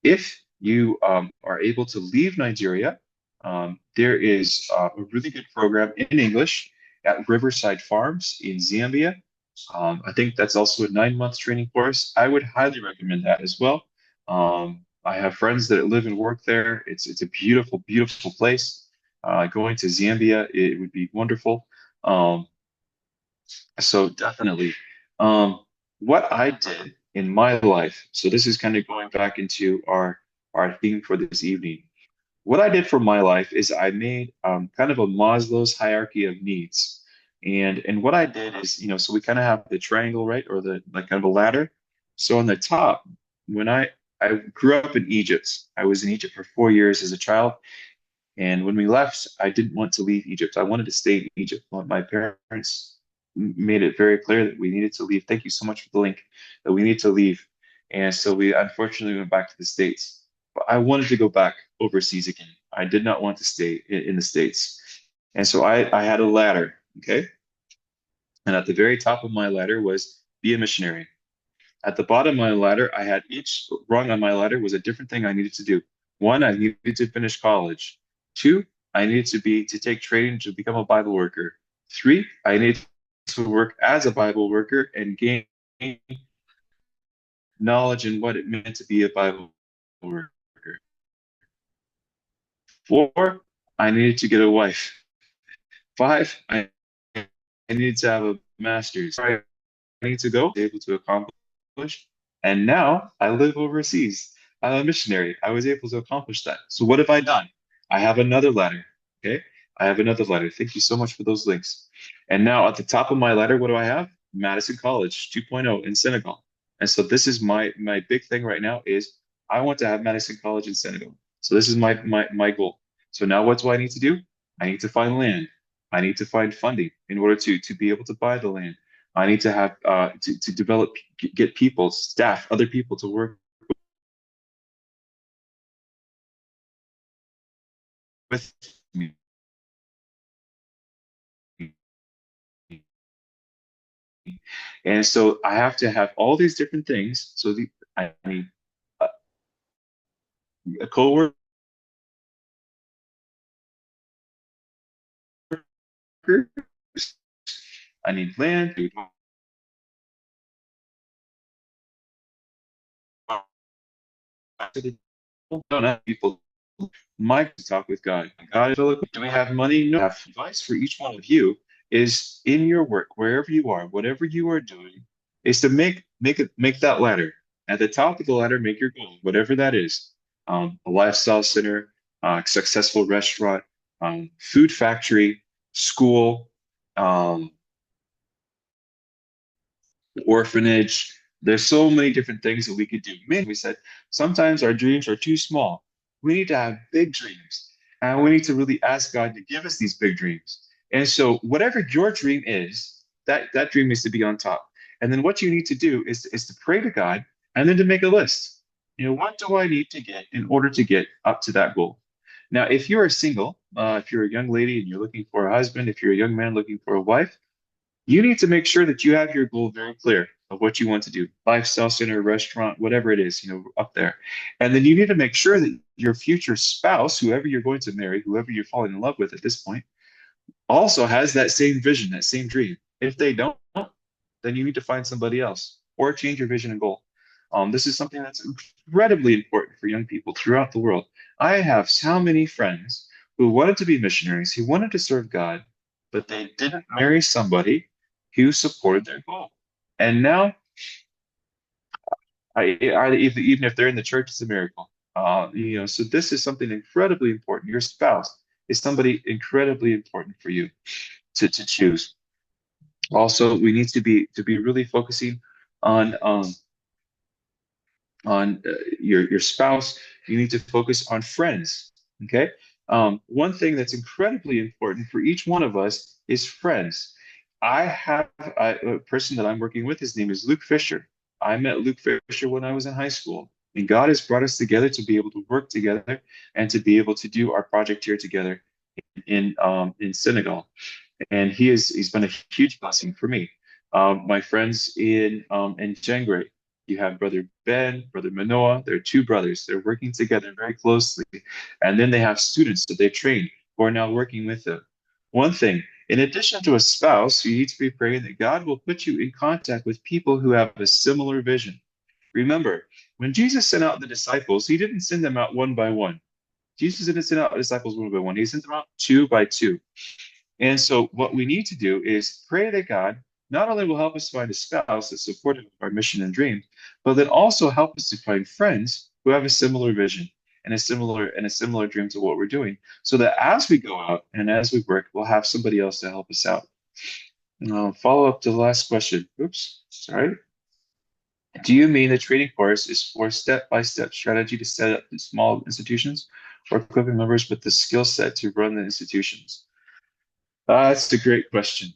If you are able to leave Nigeria, there is a really good program in English at Riverside Farms in Zambia. I think that's also a 9 month training course. I would highly recommend that as well. I have friends that live and work there. It's a beautiful, beautiful place. going to Zambia, it would be wonderful. Um, so definitely, um, what I did in my life. So this is kind of going back into our theme for this evening. What I did for my life is I made kind of a Maslow's hierarchy of needs. And what I did is, so we kind of have the triangle, right? Or the like kind of a ladder. So on the top, when I grew up in Egypt, I was in Egypt for 4 years as a child. And when we left, I didn't want to leave Egypt. I wanted to stay in Egypt. My parents made it very clear that we needed to leave. Thank you so much for the link, that we need to leave. And so we unfortunately went back to the States. But I wanted to go back overseas again. I did not want to stay in the States. And so I had a ladder, okay? And at the very top of my ladder was be a missionary. At the bottom of my ladder, I had each rung on my ladder was a different thing I needed to do. One, I needed to finish college. Two, I needed to take training to become a Bible worker. Three, I needed to work as a Bible worker and gain knowledge in what it meant to be a Bible worker. Four, I needed to get a wife. Five, I needed to have a master's. I need to go, able to accomplish. And now I live overseas. I'm a missionary. I was able to accomplish that. So what have I done? I have another ladder. Okay. I have another ladder. Thank you so much for those links. And now at the top of my ladder, what do I have? Madison College 2.0 in Senegal. And so this is my big thing right now is I want to have Madison College in Senegal. So this is my goal. So now what do I need to do? I need to find land. I need to find funding in order to be able to buy the land. I need to have to develop, get people, staff, other people to work with me. And so I have to have all these different things. So I need a, a co-worker. I need land. Don't have people. Mike to talk with God. God, do we have money? No. Have advice for each one of you is in your work, wherever you are, whatever you are doing, is to make that ladder. At the top of the ladder, make your goal, whatever that is. A lifestyle center, successful restaurant, food factory, school, um, orphanage. There's so many different things that we could do. Man, we said sometimes our dreams are too small. We need to have big dreams. And we need to really ask God to give us these big dreams. And so whatever your dream is, that dream needs to be on top. And then what you need to do is to pray to God and then to make a list. What do I need to get in order to get up to that goal? Now, if you are single, if you're a young lady and you're looking for a husband, if you're a young man looking for a wife, you need to make sure that you have your goal very clear of what you want to do, lifestyle center, restaurant, whatever it is, up there. And then you need to make sure that your future spouse, whoever you're going to marry, whoever you're falling in love with at this point, also has that same vision, that same dream. If they don't, then you need to find somebody else or change your vision and goal. This is something that's incredibly important for young people throughout the world. I have so many friends who wanted to be missionaries, who wanted to serve God, but they didn't marry somebody who supported their goal. And now, even if they're in the church, it's a miracle. So this is something incredibly important. Your spouse is somebody incredibly important for you to choose. Also, we need to be really focusing on your spouse. You need to focus on friends. Okay. One thing that's incredibly important for each one of us is friends. I have a person that I'm working with. His name is Luke Fisher. I met Luke Fisher when I was in high school, and God has brought us together to be able to work together and to be able to do our project here together in Senegal, and he's been a huge blessing for me. My friends in Jangre, you have brother Ben, brother Manoa. They're two brothers. They're working together very closely, and then they have students that they train who are now working with them. One thing, in addition to a spouse, you need to be praying that God will put you in contact with people who have a similar vision. Remember, when Jesus sent out the disciples, he didn't send them out one by one. Jesus didn't send out disciples one by one. He sent them out two by two. And so what we need to do is pray that God not only will help us find a spouse that's supportive of our mission and dream, but then also help us to find friends who have a similar vision and a similar dream to what we're doing. So that as we go out and as we work, we'll have somebody else to help us out. Follow up to the last question. Oops, sorry. Do you mean the training course is for step-by-step strategy to set up small institutions or equipping members with the skill set to run the institutions? That's a great question.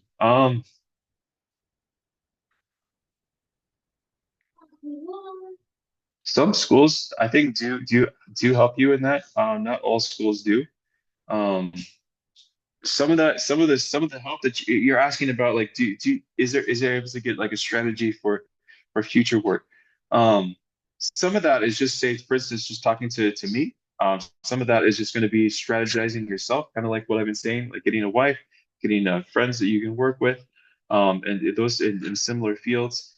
Some schools, I think, do help you in that. Not all schools do. Um, some of the help that you're asking about, like, is there able to get like a strategy for future work? Um, some of that is just say, for instance, just talking to me. Some of that is just going to be strategizing yourself, kind of like what I've been saying, like getting a wife, getting friends that you can work with, and those in similar fields.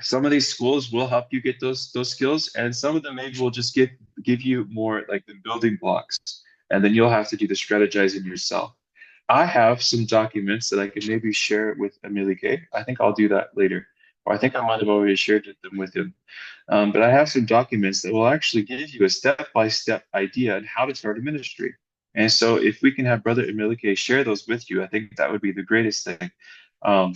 Some of these schools will help you get those skills, and some of them maybe will just give you more like the building blocks, and then you'll have to do the strategizing yourself. I have some documents that I could maybe share with Emilike. I think I'll do that later, or I think I might have already shared them with him. But I have some documents that will actually give you a step-by-step idea on how to start a ministry. And so, if we can have Brother Emilike share those with you, I think that would be the greatest thing. Um,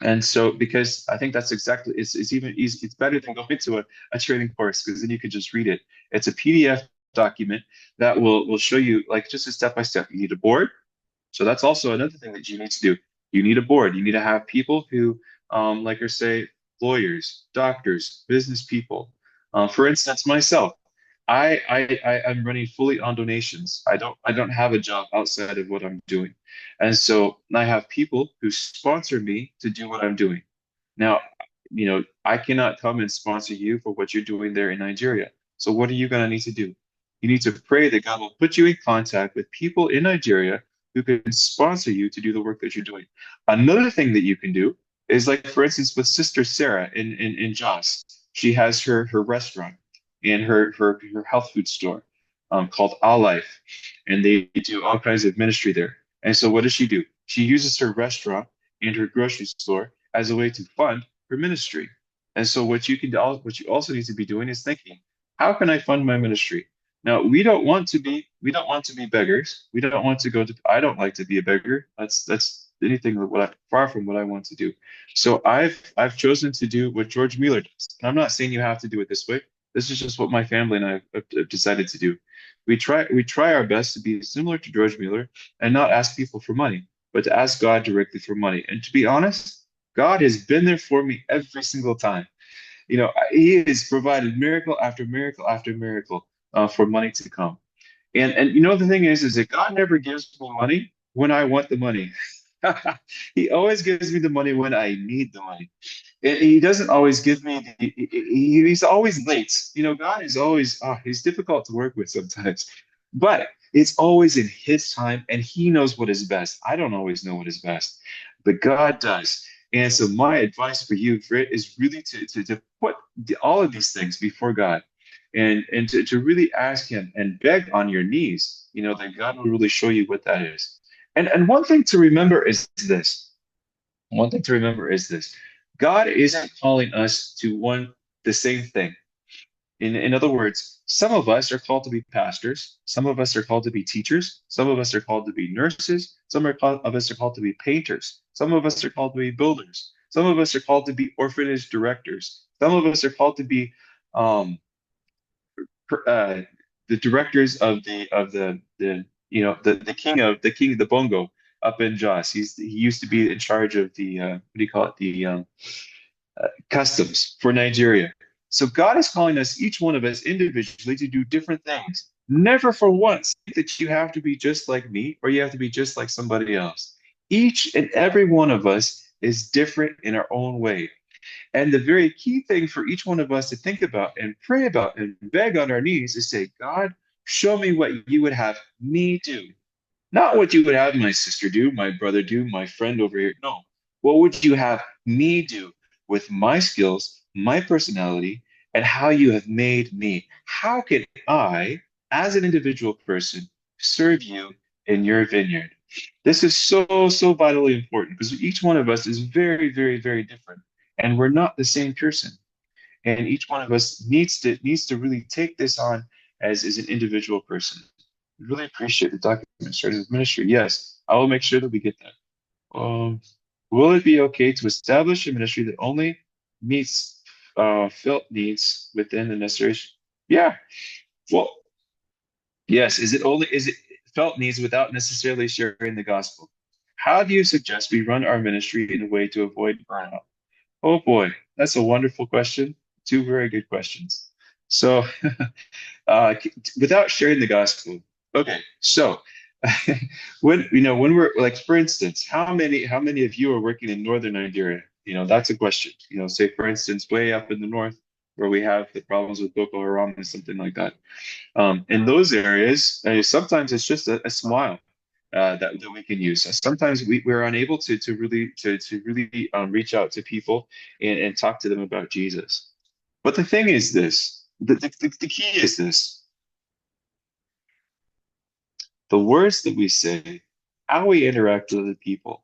and so, because I think that's exactly, it's even easy, it's better than going to a training course because then you can just read it. It's a PDF document that will show you like just a step by step. You need a board. So that's also another thing that you need to do. You need a board. You need to have people who, like I say, lawyers, doctors, business people. For instance, myself, I'm running fully on donations. I don't have a job outside of what I'm doing. And so I have people who sponsor me to do what I'm doing. Now, I cannot come and sponsor you for what you're doing there in Nigeria. So what are you going to need to do? You need to pray that God will put you in contact with people in Nigeria who can sponsor you to do the work that you're doing. Another thing that you can do is like, for instance, with Sister Sarah in Jos, she has her restaurant and her health food store called All Life, and they do all kinds of ministry there. And so, what does she do? She uses her restaurant and her grocery store as a way to fund her ministry. And so, what you also need to be doing is thinking, how can I fund my ministry? Now, we don't want to be beggars. We don't want to go to. I don't like to be a beggar. That's anything far from what I want to do. So I've chosen to do what George Mueller does. And I'm not saying you have to do it this way. This is just what my family and I have decided to do. We try our best to be similar to George Mueller and not ask people for money, but to ask God directly for money. And to be honest, God has been there for me every single time. He has provided miracle after miracle after miracle for money to come. And the thing is that God never gives me money when I want the money. He always gives me the money when I need the money. And he doesn't always give me he's always late. God is always he's difficult to work with sometimes. But it's always in his time and he knows what is best. I don't always know what is best, but God does. And so my advice for you, Frit, is really to put all of these things before God and to really ask him and beg on your knees, that God will really show you what that is. And one thing to remember is this. One thing to remember is this. God isn't calling us to the same thing. In other words, some of us are called to be pastors, some of us are called to be teachers, some of us are called to be nurses, of us are called to be painters, some of us are called to be builders, some of us are called to be orphanage directors, some of us are called to be um, uh, the directors of the king of the bongo up in Jos. He used to be in charge of the what do you call it, the customs for Nigeria. So God is calling us, each one of us individually, to do different things. Never for once think that you have to be just like me or you have to be just like somebody else. Each and every one of us is different in our own way. And the very key thing for each one of us to think about and pray about and beg on our knees is say, God, show me what you would have me do. Not what you would have my sister do, my brother do, my friend over here. No. What would you have me do with my skills, my personality, and how you have made me. How can I, as an individual person, serve you in your vineyard? This is so, so vitally important because each one of us is very, very, very different, and we're not the same person. And each one of us needs to really take this on as an individual person. Really appreciate the document starting with ministry. Yes, I will make sure that we get that. Will it be okay to establish a ministry that only meets felt needs within the necessary? Yeah. Well, yes. Is it felt needs without necessarily sharing the gospel? How do you suggest we run our ministry in a way to avoid burnout? Oh boy, that's a wonderful question. Two very good questions. So, without sharing the gospel. Okay, so when we're like, for instance, how many of you are working in northern Nigeria? That's a question. Say for instance, way up in the north where we have the problems with Boko Haram and something like that. In those areas, sometimes it's just a smile that we can use. Sometimes we're unable to really reach out to people and talk to them about Jesus. But the thing is this, the key is this: the words that we say, how we interact with other people.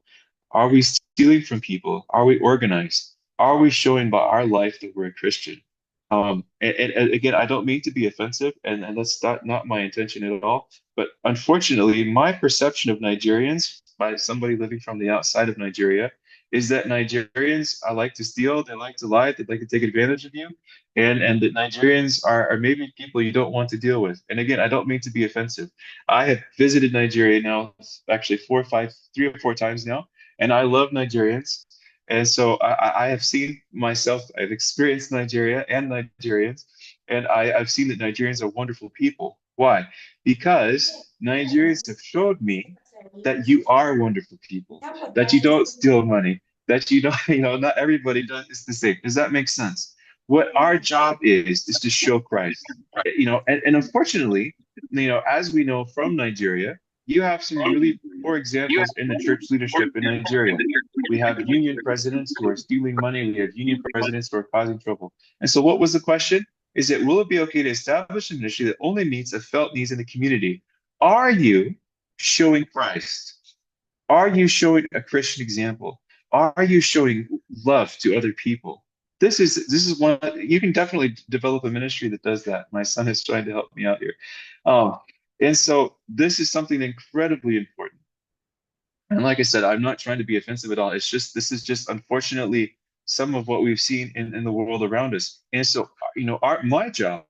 Are we stealing from people? Are we organized? Are we showing by our life that we're a Christian? And again, I don't mean to be offensive, and that's not my intention at all. But unfortunately, my perception of Nigerians by somebody living from the outside of Nigeria is that Nigerians like to steal, they like to lie, they like to take advantage of you, and that Nigerians are maybe people you don't want to deal with. And again, I don't mean to be offensive. I have visited Nigeria now, actually 3 or 4 times now, and I love Nigerians. And so I have seen myself, I've experienced Nigeria and Nigerians, and I've seen that Nigerians are wonderful people. Why? Because Nigerians have showed me that you are wonderful people, that you don't steal money, that you don't, not everybody does is the same. Does that make sense? What our job is to show Christ. And unfortunately, as we know from Nigeria, you have some really poor examples in the church leadership in Nigeria. We have union presidents who are stealing money. We have union presidents who are causing trouble. And so, what was the question? Is it, will it be okay to establish a ministry that only meets a felt needs in the community? Are you showing Christ? Are you showing a Christian example? Are you showing love to other people? This is one you can definitely develop a ministry that does that. My son is trying to help me out here. Um, and so this is something incredibly important. And like I said, I'm not trying to be offensive at all. It's just, this is just unfortunately some of what we've seen in the world around us. And so, my job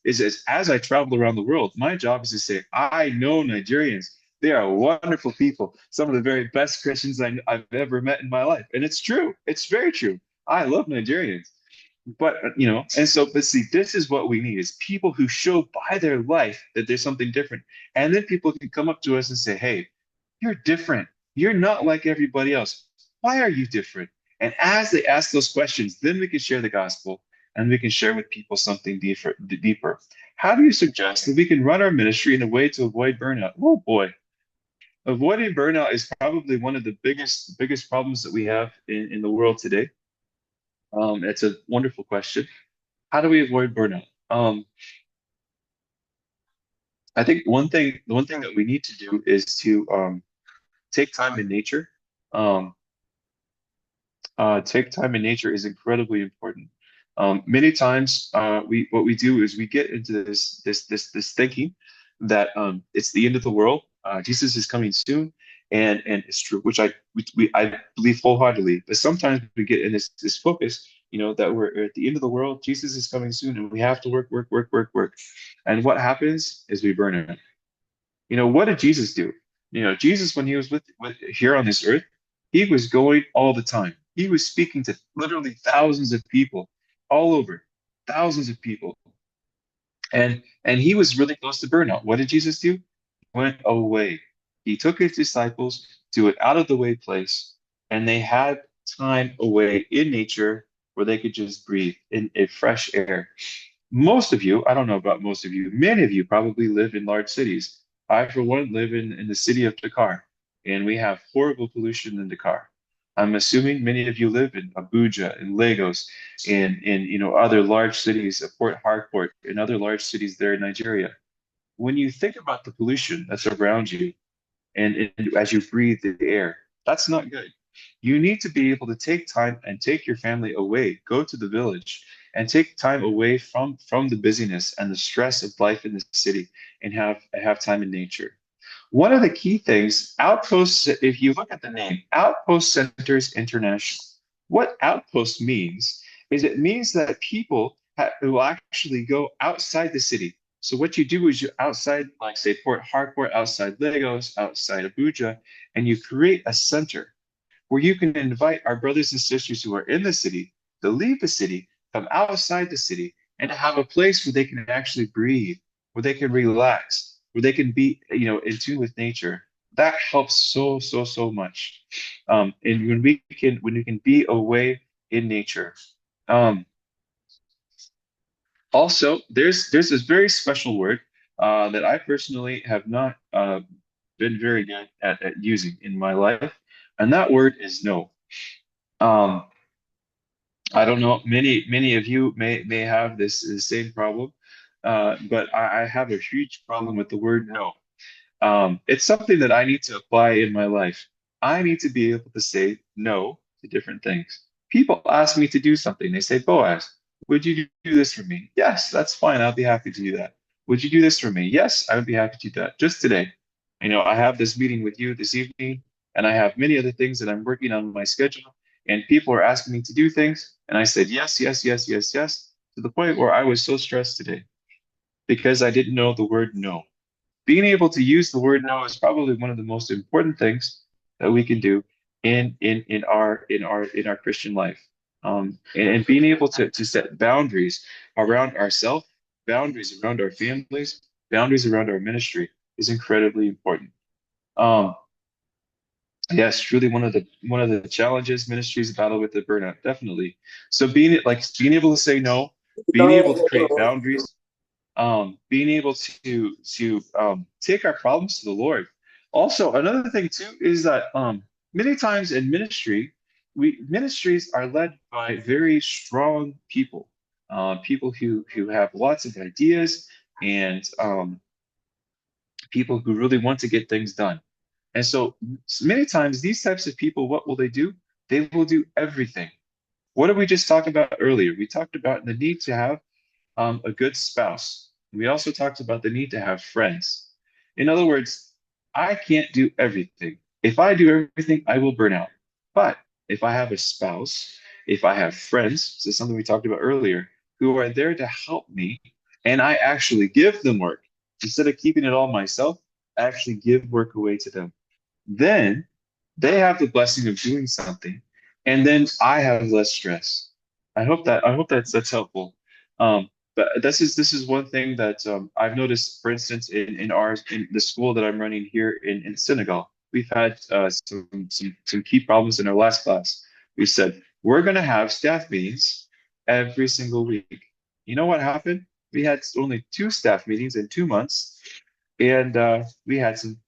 is, as I travel around the world, my job is to say, I know Nigerians. They are wonderful people, some of the very best Christians I've ever met in my life. And it's true. It's very true. I love Nigerians. But, and so, but see, this is what we need is people who show by their life that there's something different. And then people can come up to us and say, hey, you're different. You're not like everybody else. Why are you different? And as they ask those questions, then we can share the gospel and we can share with people something deeper. How do you suggest that we can run our ministry in a way to avoid burnout? Oh boy, avoiding burnout is probably one of the biggest problems that we have in the world today. It's a wonderful question. How do we avoid burnout? I think the one thing that we need to do is to take time in nature. Um, take time in nature is incredibly important. Many times, what we do is we get into this thinking that it's the end of the world. Jesus is coming soon, and it's true, which I believe wholeheartedly. But sometimes we get in this focus, that we're at the end of the world. Jesus is coming soon, and we have to work, work, work, work, work. And what happens is we burn out. What did Jesus do? Jesus, when he was with here on this earth, he was going all the time. He was speaking to literally thousands of people all over, thousands of people. And he was really close to burnout. What did Jesus do? He went away. He took his disciples to an out of the way place, and they had time away in nature where they could just breathe in a fresh air. Most of you, I don't know about most of you, many of you probably live in large cities. I, for one, live in the city of Dakar, and we have horrible pollution in Dakar. I'm assuming many of you live in Abuja and Lagos and in other large cities, Port Harcourt and other large cities there in Nigeria. When you think about the pollution that's around you and as you breathe the air, that's not good. You need to be able to take time and take your family away, go to the village and take time away from the busyness and the stress of life in the city and have time in nature. One of the key things, Outposts, if you look at the name, Outpost Centers International, what Outpost means is it means that people will actually go outside the city. So what you do is you're outside, like say Port Harcourt, outside Lagos, outside Abuja, and you create a center where you can invite our brothers and sisters who are in the city to leave the city, come outside the city, and to have a place where they can actually breathe, where they can relax, where they can be, in tune with nature. That helps so, so, so much. And when we can be away in nature. Um, Also, there's this very special word that I personally have not been very good at using in my life, and that word is no. Um, I don't know. Many of you may have the same problem, but I have a huge problem with the word no. It's something that I need to apply in my life. I need to be able to say no to different things. People ask me to do something. They say, Boaz, would you do this for me? Yes, that's fine. I'll be happy to do that. Would you do this for me? Yes, I would be happy to do that. Just today, I have this meeting with you this evening, and I have many other things that I'm working on my schedule, and people are asking me to do things, and I said yes, yes, yes, yes, yes, to the point where I was so stressed today because I didn't know the word no. Being able to use the word no is probably one of the most important things that we can do in our Christian life. And being able to set boundaries around ourselves, boundaries around our families, boundaries around our ministry is incredibly important. Um, yes, truly one of the challenges ministries battle with the burnout, definitely. So being able to say no, being able to create boundaries, being able to take our problems to the Lord. Also, another thing too is that many times in ministry, ministries are led by very strong people, people who have lots of ideas and people who really want to get things done. And so many times these types of people, what will they do? They will do everything. What did we just talk about earlier? We talked about the need to have a good spouse. We also talked about the need to have friends. In other words, I can't do everything. If I do everything, I will burn out. But if I have a spouse, if I have friends, this is something we talked about earlier, who are there to help me, and I actually give them work instead of keeping it all myself, I actually give work away to them. Then they have the blessing of doing something, and then I have less stress. I hope that's helpful. But this is one thing that I've noticed, for instance, in the school that I'm running here in Senegal, we've had some key problems in our last class. We said we're going to have staff meetings every single week. You know what happened? We had only two staff meetings in 2 months, and we had some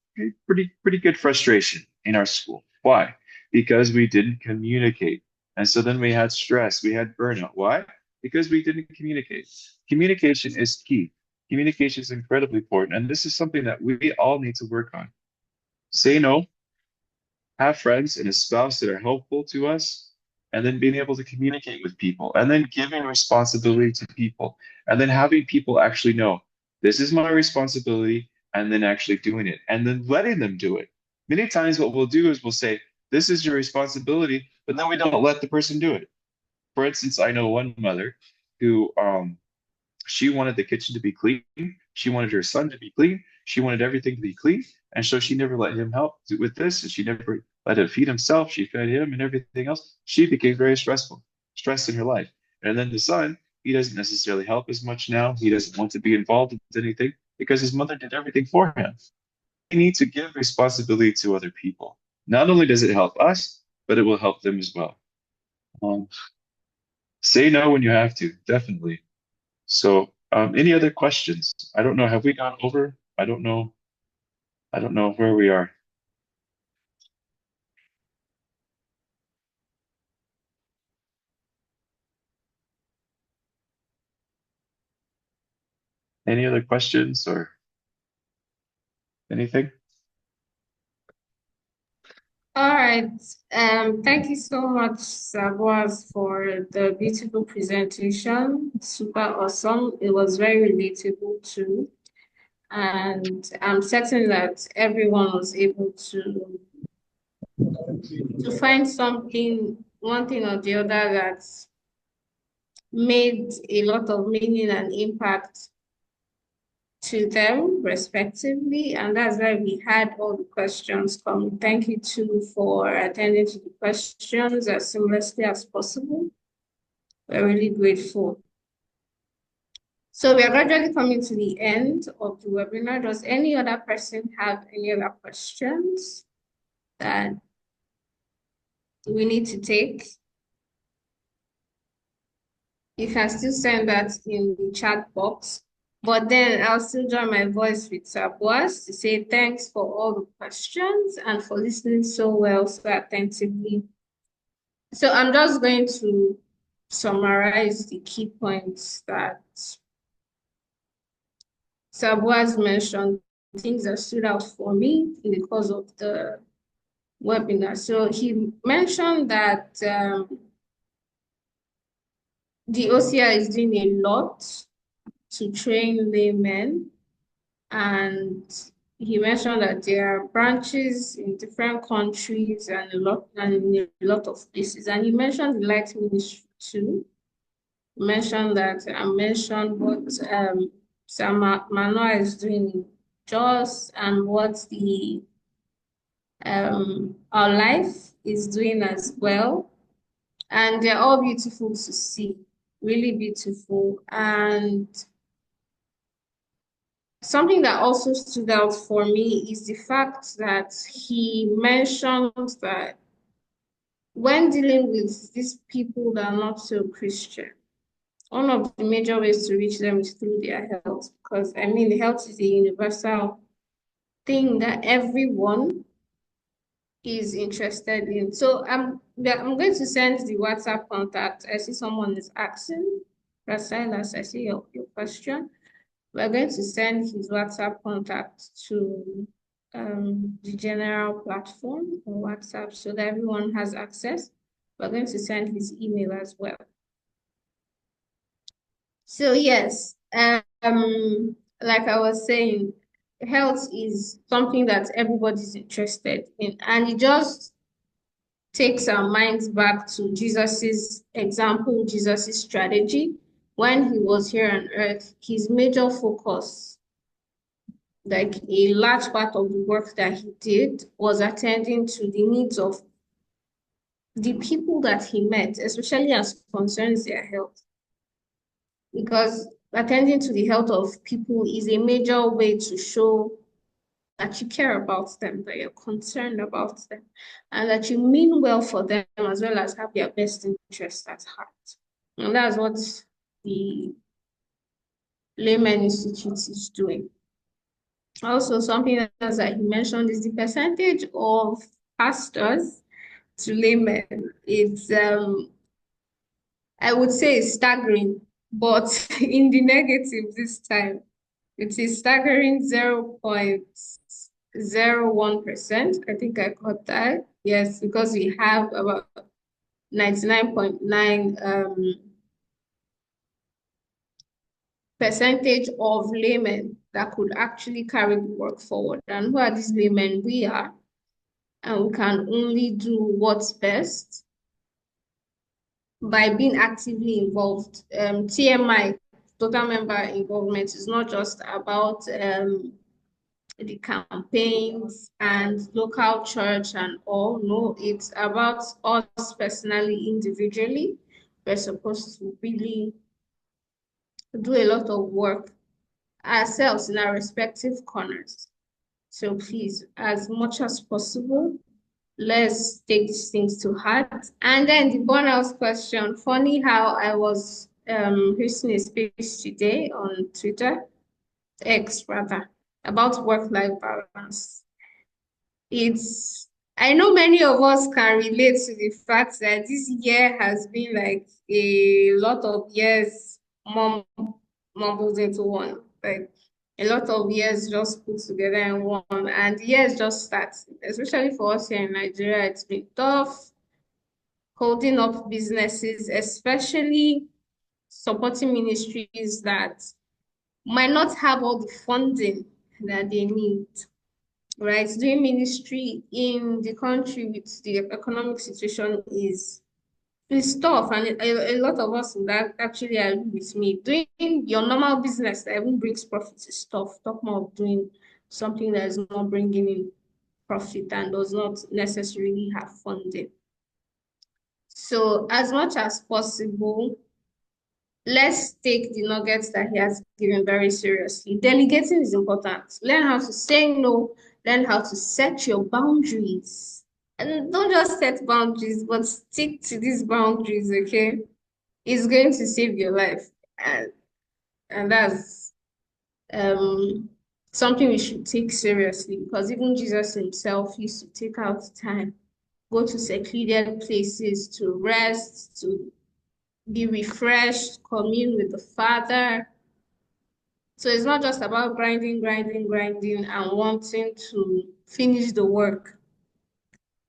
pretty good frustration in our school. Why? Because we didn't communicate. And so then we had stress, we had burnout. Why? Because we didn't communicate. Communication is key. Communication is incredibly important. And this is something that we all need to work on. Say no, have friends and a spouse that are helpful to us, and then being able to communicate with people, and then giving responsibility to people, and then having people actually know this is my responsibility, and then actually doing it, and then letting them do it. Many times, what we'll do is we'll say, this is your responsibility, but then we don't let the person do it. For instance, I know one mother who she wanted the kitchen to be clean. She wanted her son to be clean. She wanted everything to be clean. And so she never let him help with this. And she never let him feed himself. She fed him and everything else. She became very stressed in her life. And then the son, he doesn't necessarily help as much now. He doesn't want to be involved with anything because his mother did everything for him. We need to give responsibility to other people. Not only does it help us, but it will help them as well. Um, Say no when you have to, definitely. So, any other questions? I don't know. Have we gone over? I don't know. I don't know where we are. Any other questions or anything? All right. Thank you so much, Boaz, for the beautiful presentation. Super awesome. It was very relatable too. And I'm certain that everyone was able to find something, one thing or the other that made a lot of meaning and impact to them respectively. And that's why we had all the questions come. Thank you too for attending to the questions as seamlessly as possible. We're really grateful. So we are gradually coming to the end of the webinar. Does any other person have any other questions that we need to take? You can still send that in the chat box. But then I'll still join my voice with Boaz to say thanks for all the questions and for listening so well, so attentively. So I'm just going to summarize the key points that Boaz mentioned, things that stood out for me in the course of the webinar. So he mentioned that the OCR is doing a lot to train laymen, and he mentioned that there are branches in different countries and in a lot of places. And he mentioned the light ministry too. He mentioned that I mentioned what Sam Manoa is doing in Jos and what the our life is doing as well. And they're all beautiful to see, really beautiful. And something that also stood out for me is the fact that he mentioned that when dealing with these people that are not so Christian, one of the major ways to reach them is through their health. Because I mean, health is a universal thing that everyone is interested in. So I'm going to send the WhatsApp contact. I see someone is asking, Rasilas, I see your question. We're going to send his WhatsApp contact to the general platform on WhatsApp so that everyone has access. We're going to send his email as well. So yes, like I was saying, health is something that everybody's interested in, and it just takes our minds back to Jesus's example, Jesus's strategy. When he was here on earth, his major focus, like a large part of the work that he did, was attending to the needs of the people that he met, especially as concerns their health. Because attending to the health of people is a major way to show that you care about them, that you're concerned about them, and that you mean well for them as well as have their best interest at heart. And that's what the Layman Institute is doing. Also, something else that he mentioned is the percentage of pastors to laymen. It's I would say it's staggering, but in the negative this time. It's a staggering 0.01%. I think I caught that. Yes, because we have about 99.9 percentage of laymen that could actually carry the work forward. And who are these laymen? We are. And we can only do what's best by being actively involved. TMI, total member involvement, is not just about the campaigns and local church and all. No, it's about us personally, individually. We're supposed to really do a lot of work ourselves in our respective corners. So please, as much as possible, let's take these things to heart. And then the burnout question, funny how I was hosting a space today on Twitter, X rather, about work-life balance. I know many of us can relate to the fact that this year has been like a lot of years mumbled into one. Like a lot of years just put together in one, and years just start. Especially for us here in Nigeria, it's been tough holding up businesses, especially supporting ministries that might not have all the funding that they need, right? Doing ministry in the country with the economic situation is tough, and a lot of us would actually agree with me. Doing your normal business that even brings profit is tough. Talk more of doing something that is not bringing in profit and does not necessarily have funding. So, as much as possible, let's take the nuggets that he has given very seriously. Delegating is important. Learn how to say no, learn how to set your boundaries. And don't just set boundaries, but stick to these boundaries, okay? It's going to save your life. And that's um something we should take seriously, because even Jesus himself used to take out time, go to secluded places to rest, to be refreshed, commune with the Father. So it's not just about grinding, grinding, grinding, and wanting to finish the work.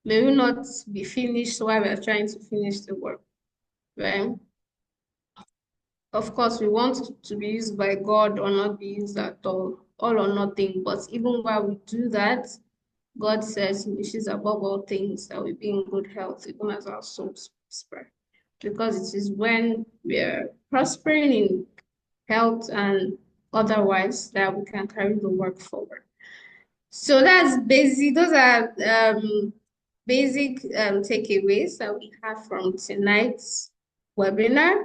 May we not be finished while we're trying to finish the work, right? Of course, we want to be used by God or not be used at all or nothing. But even while we do that, God says He wishes above all things that we be in good health, even as our souls prosper. Because it is when we are prospering in health and otherwise that we can carry the work forward. So that's basic. Those are basic takeaways that we have from tonight's webinar.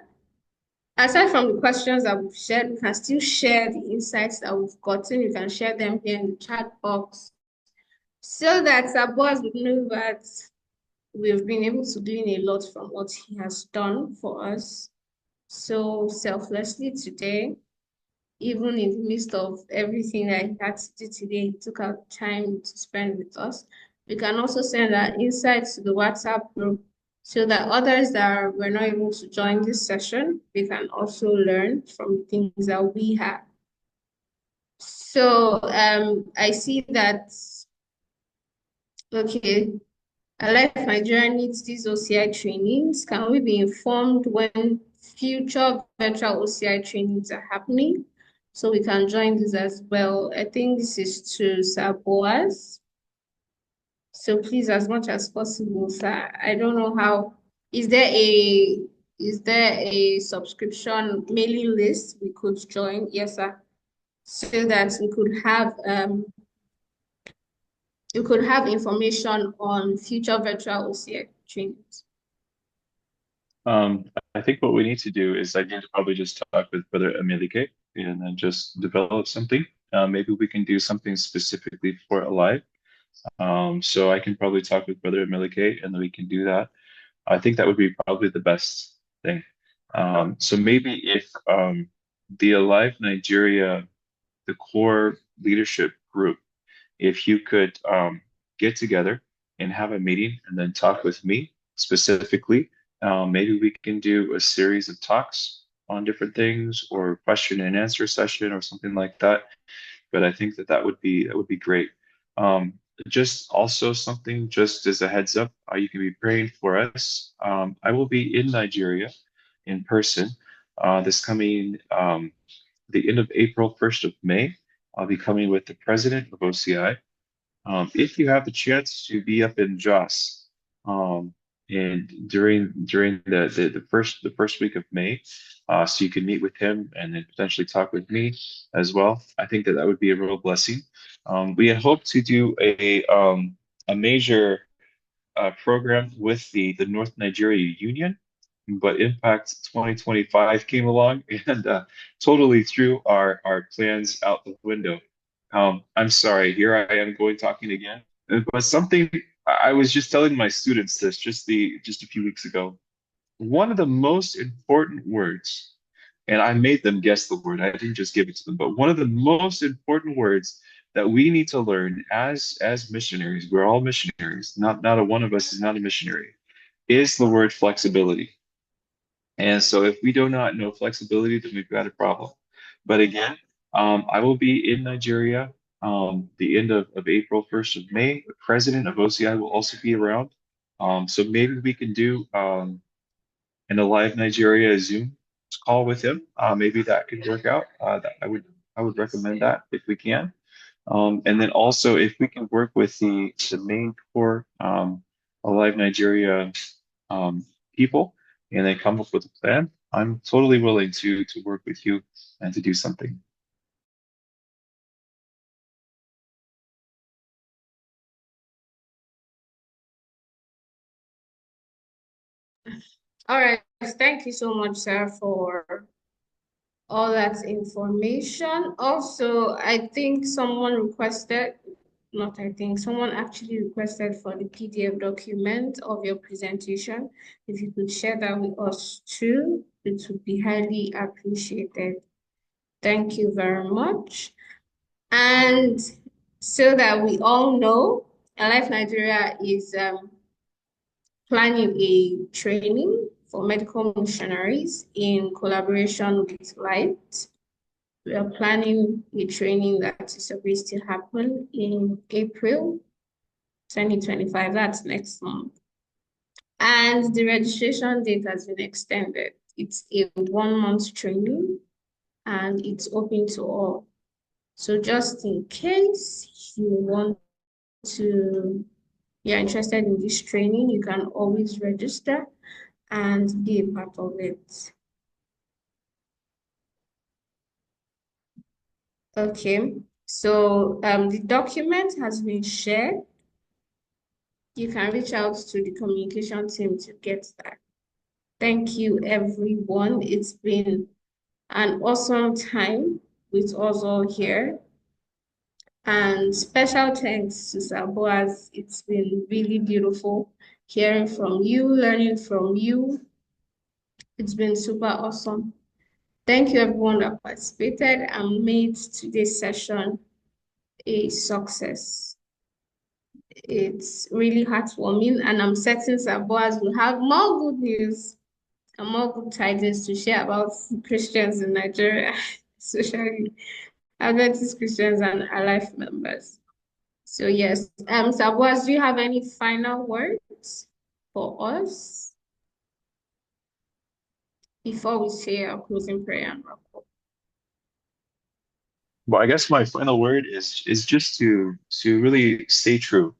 Aside from the questions that we've shared, we can still share the insights that we've gotten. You can share them here in the chat box so that our boss would know that we've been able to glean a lot from what he has done for us so selflessly today. Even in the midst of everything that he had to do today, he took out time to spend with us. We can also send our insights to the WhatsApp group so that others that were not able to join this session, they can also learn from things that we have. So I see that, okay, Alive Nigeria needs these OCI trainings. Can we be informed when future virtual OCI trainings are happening? So we can join this as well. I think this is to Sir Boaz. So please, as much as possible, sir. I don't know how. Is there a subscription mailing list we could join? Yes, sir. So that we could have information on future virtual OCI trainings. I think what we need to do is I need to probably just talk with Brother Emilike and then just develop something. Maybe we can do something specifically for Alive. So I can probably talk with Brother Emilike and then we can do that. I think that would be probably the best thing. So maybe if the Alive Nigeria, the core leadership group, if you could get together and have a meeting and then talk with me specifically, maybe we can do a series of talks on different things or question and answer session or something like that. But I think that would be great. Um, just also something just as a heads up, you can be praying for us. I will be in Nigeria in person this coming the end of April, 1st of May. I'll be coming with the president of OCI. If you have the chance to be up in Jos, and during the first week of May, so you can meet with him and then potentially talk with me as well. I think that would be a real blessing. We had hoped to do a major program with the North Nigeria Union, but Impact 2025 came along and totally threw our plans out the window. I'm sorry, here I am going talking again. But something I was just telling my students this just a few weeks ago. One of the most important words, and I made them guess the word. I didn't just give it to them, but one of the most important words that we need to learn as missionaries, we're all missionaries. Not a one of us is not a missionary, is the word flexibility. And so if we do not know flexibility, then we've got a problem. But again, I will be in Nigeria the end of April, 1st of May. The president of OCI will also be around. So maybe we can do an Alive Nigeria Zoom call with him. Maybe that could work out. I would recommend that if we can. And then also if we can work with the main core Alive Nigeria um, people and then come up with a plan, I'm totally willing to work with you and to do something. All right. Thank you so much, sir, for all that information. Also, I think someone requested, not I think, someone actually requested for the PDF document of your presentation. If you could share that with us too, it would be highly appreciated. Thank you very much. And so that we all know, Alive Nigeria is planning a training for medical missionaries in collaboration with Light. We are planning a training that is supposed to happen in April 2025. That's next month. And the registration date has been extended. It's a 1 month training and it's open to all. So just in case you want to, you're interested in this training, you can always register and be a part of it. Okay, so the document has been shared. You can reach out to the communication team to get that. Thank you, everyone. It's been an awesome time with us all here. And special thanks to Sir Boaz. It's been really beautiful hearing from you, learning from you. It's been super awesome. Thank you, everyone that participated and made today's session a success. It's really heartwarming, and I'm certain Sir Boaz will have more good news and more good tidings to share about Christians in Nigeria, especially Adventist Christians and Alive members. So yes, Sir Boaz, do you have any final words for us before we say our closing prayer and wrap up? Well, I guess my final word is just to really stay true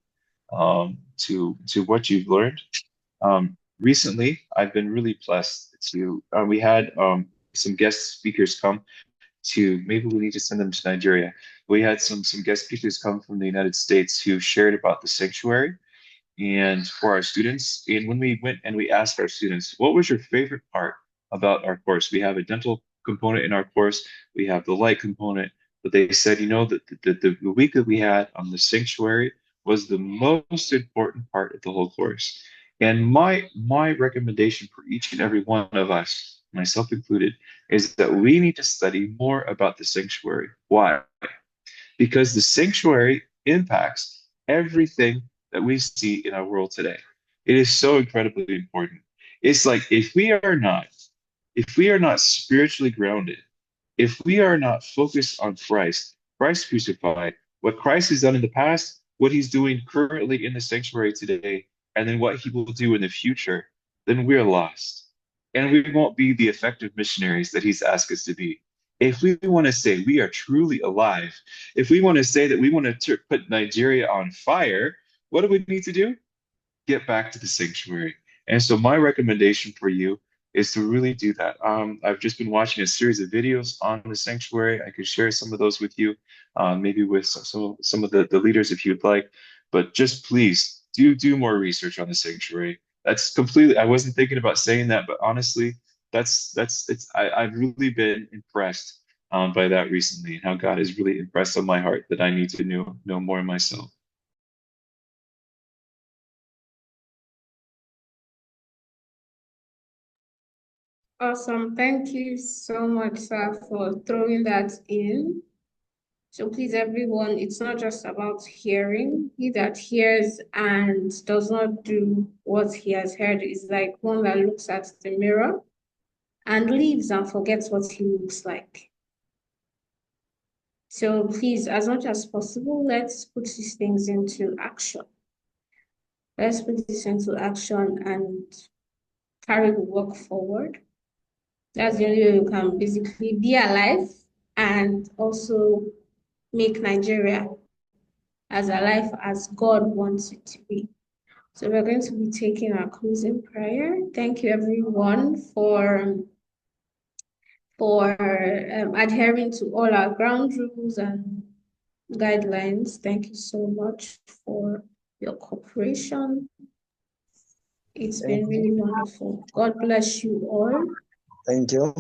to what you've learned. Recently, I've been really blessed to we had some guest speakers come to maybe we need to send them to Nigeria. We had some guest speakers come from the United States who shared about the sanctuary and for our students. And when we went and we asked our students, what was your favorite part about our course? We have a dental component in our course, we have the light component, but they said, that the week that we had on the sanctuary was the most important part of the whole course. And my recommendation for each and every one of us, myself included, is that we need to study more about the sanctuary. Why? Because the sanctuary impacts everything that we see in our world today. It is so incredibly important. It's like if we are not spiritually grounded, if we are not focused on Christ crucified, what Christ has done in the past, what he's doing currently in the sanctuary today, and then what he will do in the future, then we're lost. And we won't be the effective missionaries that he's asked us to be. If we want to say we are truly alive, if we want to say that we want to put Nigeria on fire, what do we need to do? Get back to the sanctuary. And so my recommendation for you is to really do that. I've just been watching a series of videos on the sanctuary. I could share some of those with you, maybe with some of the leaders if you'd like. But just please do more research on the sanctuary. That's completely. I wasn't thinking about saying that, but honestly, that's it's. I've really been impressed by that recently, and how God has really impressed on my heart that I need to know more myself. Awesome. Thank you so much, sir, for throwing that in. So please, everyone, it's not just about hearing. He that hears and does not do what he has heard is like one that looks at the mirror and leaves and forgets what he looks like. So please, as much as possible, let's put these things into action. Let's put this into action and carry the work forward. That's the only way we can basically be alive and also make Nigeria as alive as God wants it to be. So we're going to be taking our closing prayer. Thank you everyone for adhering to all our ground rules and guidelines. Thank you so much for your cooperation. It's been really wonderful. God bless you all. Thank you.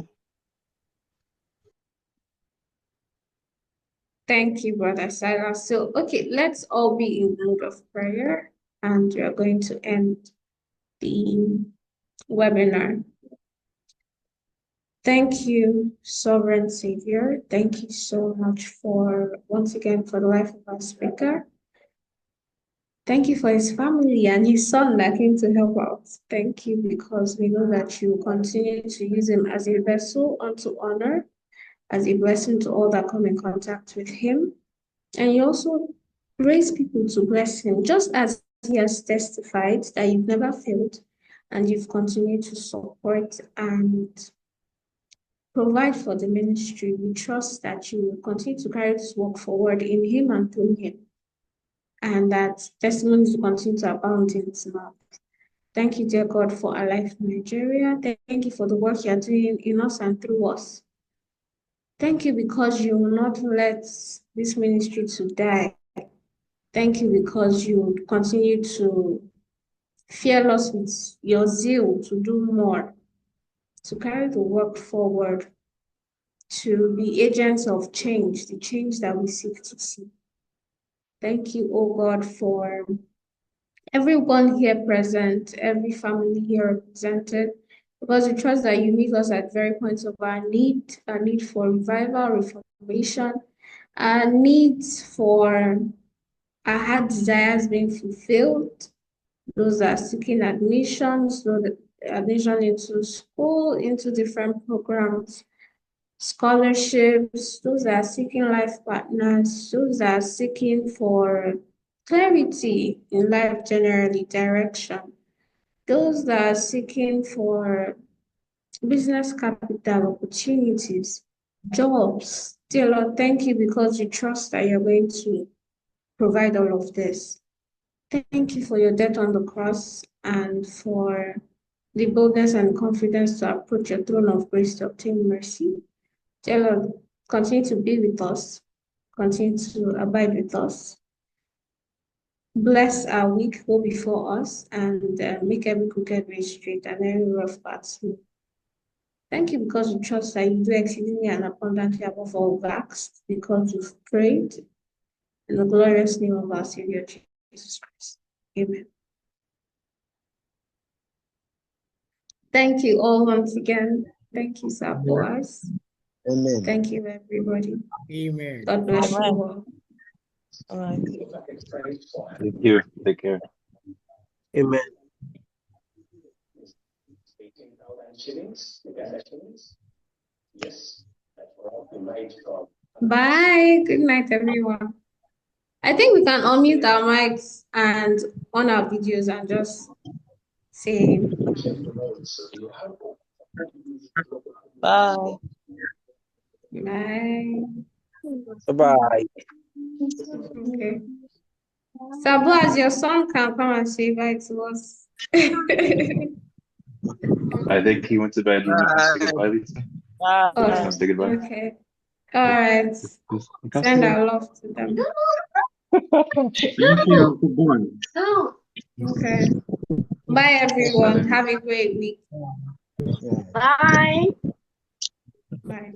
Thank you, Brother Silas. So, okay, let's all be in mood of prayer and we are going to end the webinar. Thank you, Sovereign Savior. Thank you so much for, once again, for the life of our speaker. Thank you for his family and his son that came to help out. Thank you because we know that you will continue to use him as a vessel unto honor, as a blessing to all that come in contact with him. And you also raise people to bless him, just as he has testified that you've never failed and you've continued to support and provide for the ministry. We trust that you will continue to carry this work forward in him and through him, and that testimonies will continue to abound in his mouth. Thank you, dear God, for our life in Nigeria. Thank you for the work you're doing in us and through us. Thank you because you will not let this ministry to die. Thank you because you will continue to fill us with your zeal to do more, to carry the work forward, to be agents of change, the change that we seek to see. Thank you, oh God, for everyone here present, every family here represented, because we trust that you meet us at very points of our need for revival, reformation, our needs for our heart desires being fulfilled, those that are seeking admissions, those that admission into school, into different programs, scholarships, those that are seeking life partners, those that are seeking for clarity in life generally, direction, those that are seeking for business capital opportunities, jobs. Dear Lord, thank you because you trust that you're going to provide all of this. Thank you for your death on the cross and for the boldness and confidence to approach your throne of grace to obtain mercy. Dear Lord, continue to be with us, continue to abide with us. Bless our week, go before us, and make every crooked way straight and every rough path smooth. Thank you because we trust that you do exceedingly and abundantly above all we've asked, because we've prayed in the glorious name of our Savior Jesus Christ. Amen. Thank you all once again. Thank you, Sir Boaz. Amen. Thank you, everybody. Amen. God bless you all. All right. Thank you. Take care. Amen. Bye. Good night, everyone. I think we can unmute our mics and on our videos and just say Bye. bye. Bye. Okay. Sabu, as your son can come and say bye to us. I think he went to bed. You want to say goodbye, Lisa? Bye. You just want to say goodbye? Okay. All right. Send our love to them. Thank you, Uncle Boy. Okay. Bye, everyone. Have a great week. Bye. Bye.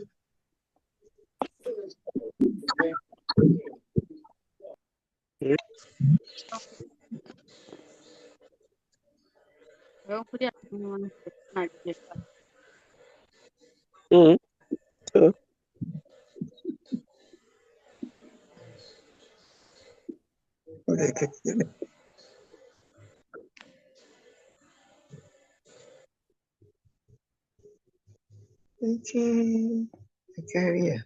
Okay. Okay, yeah.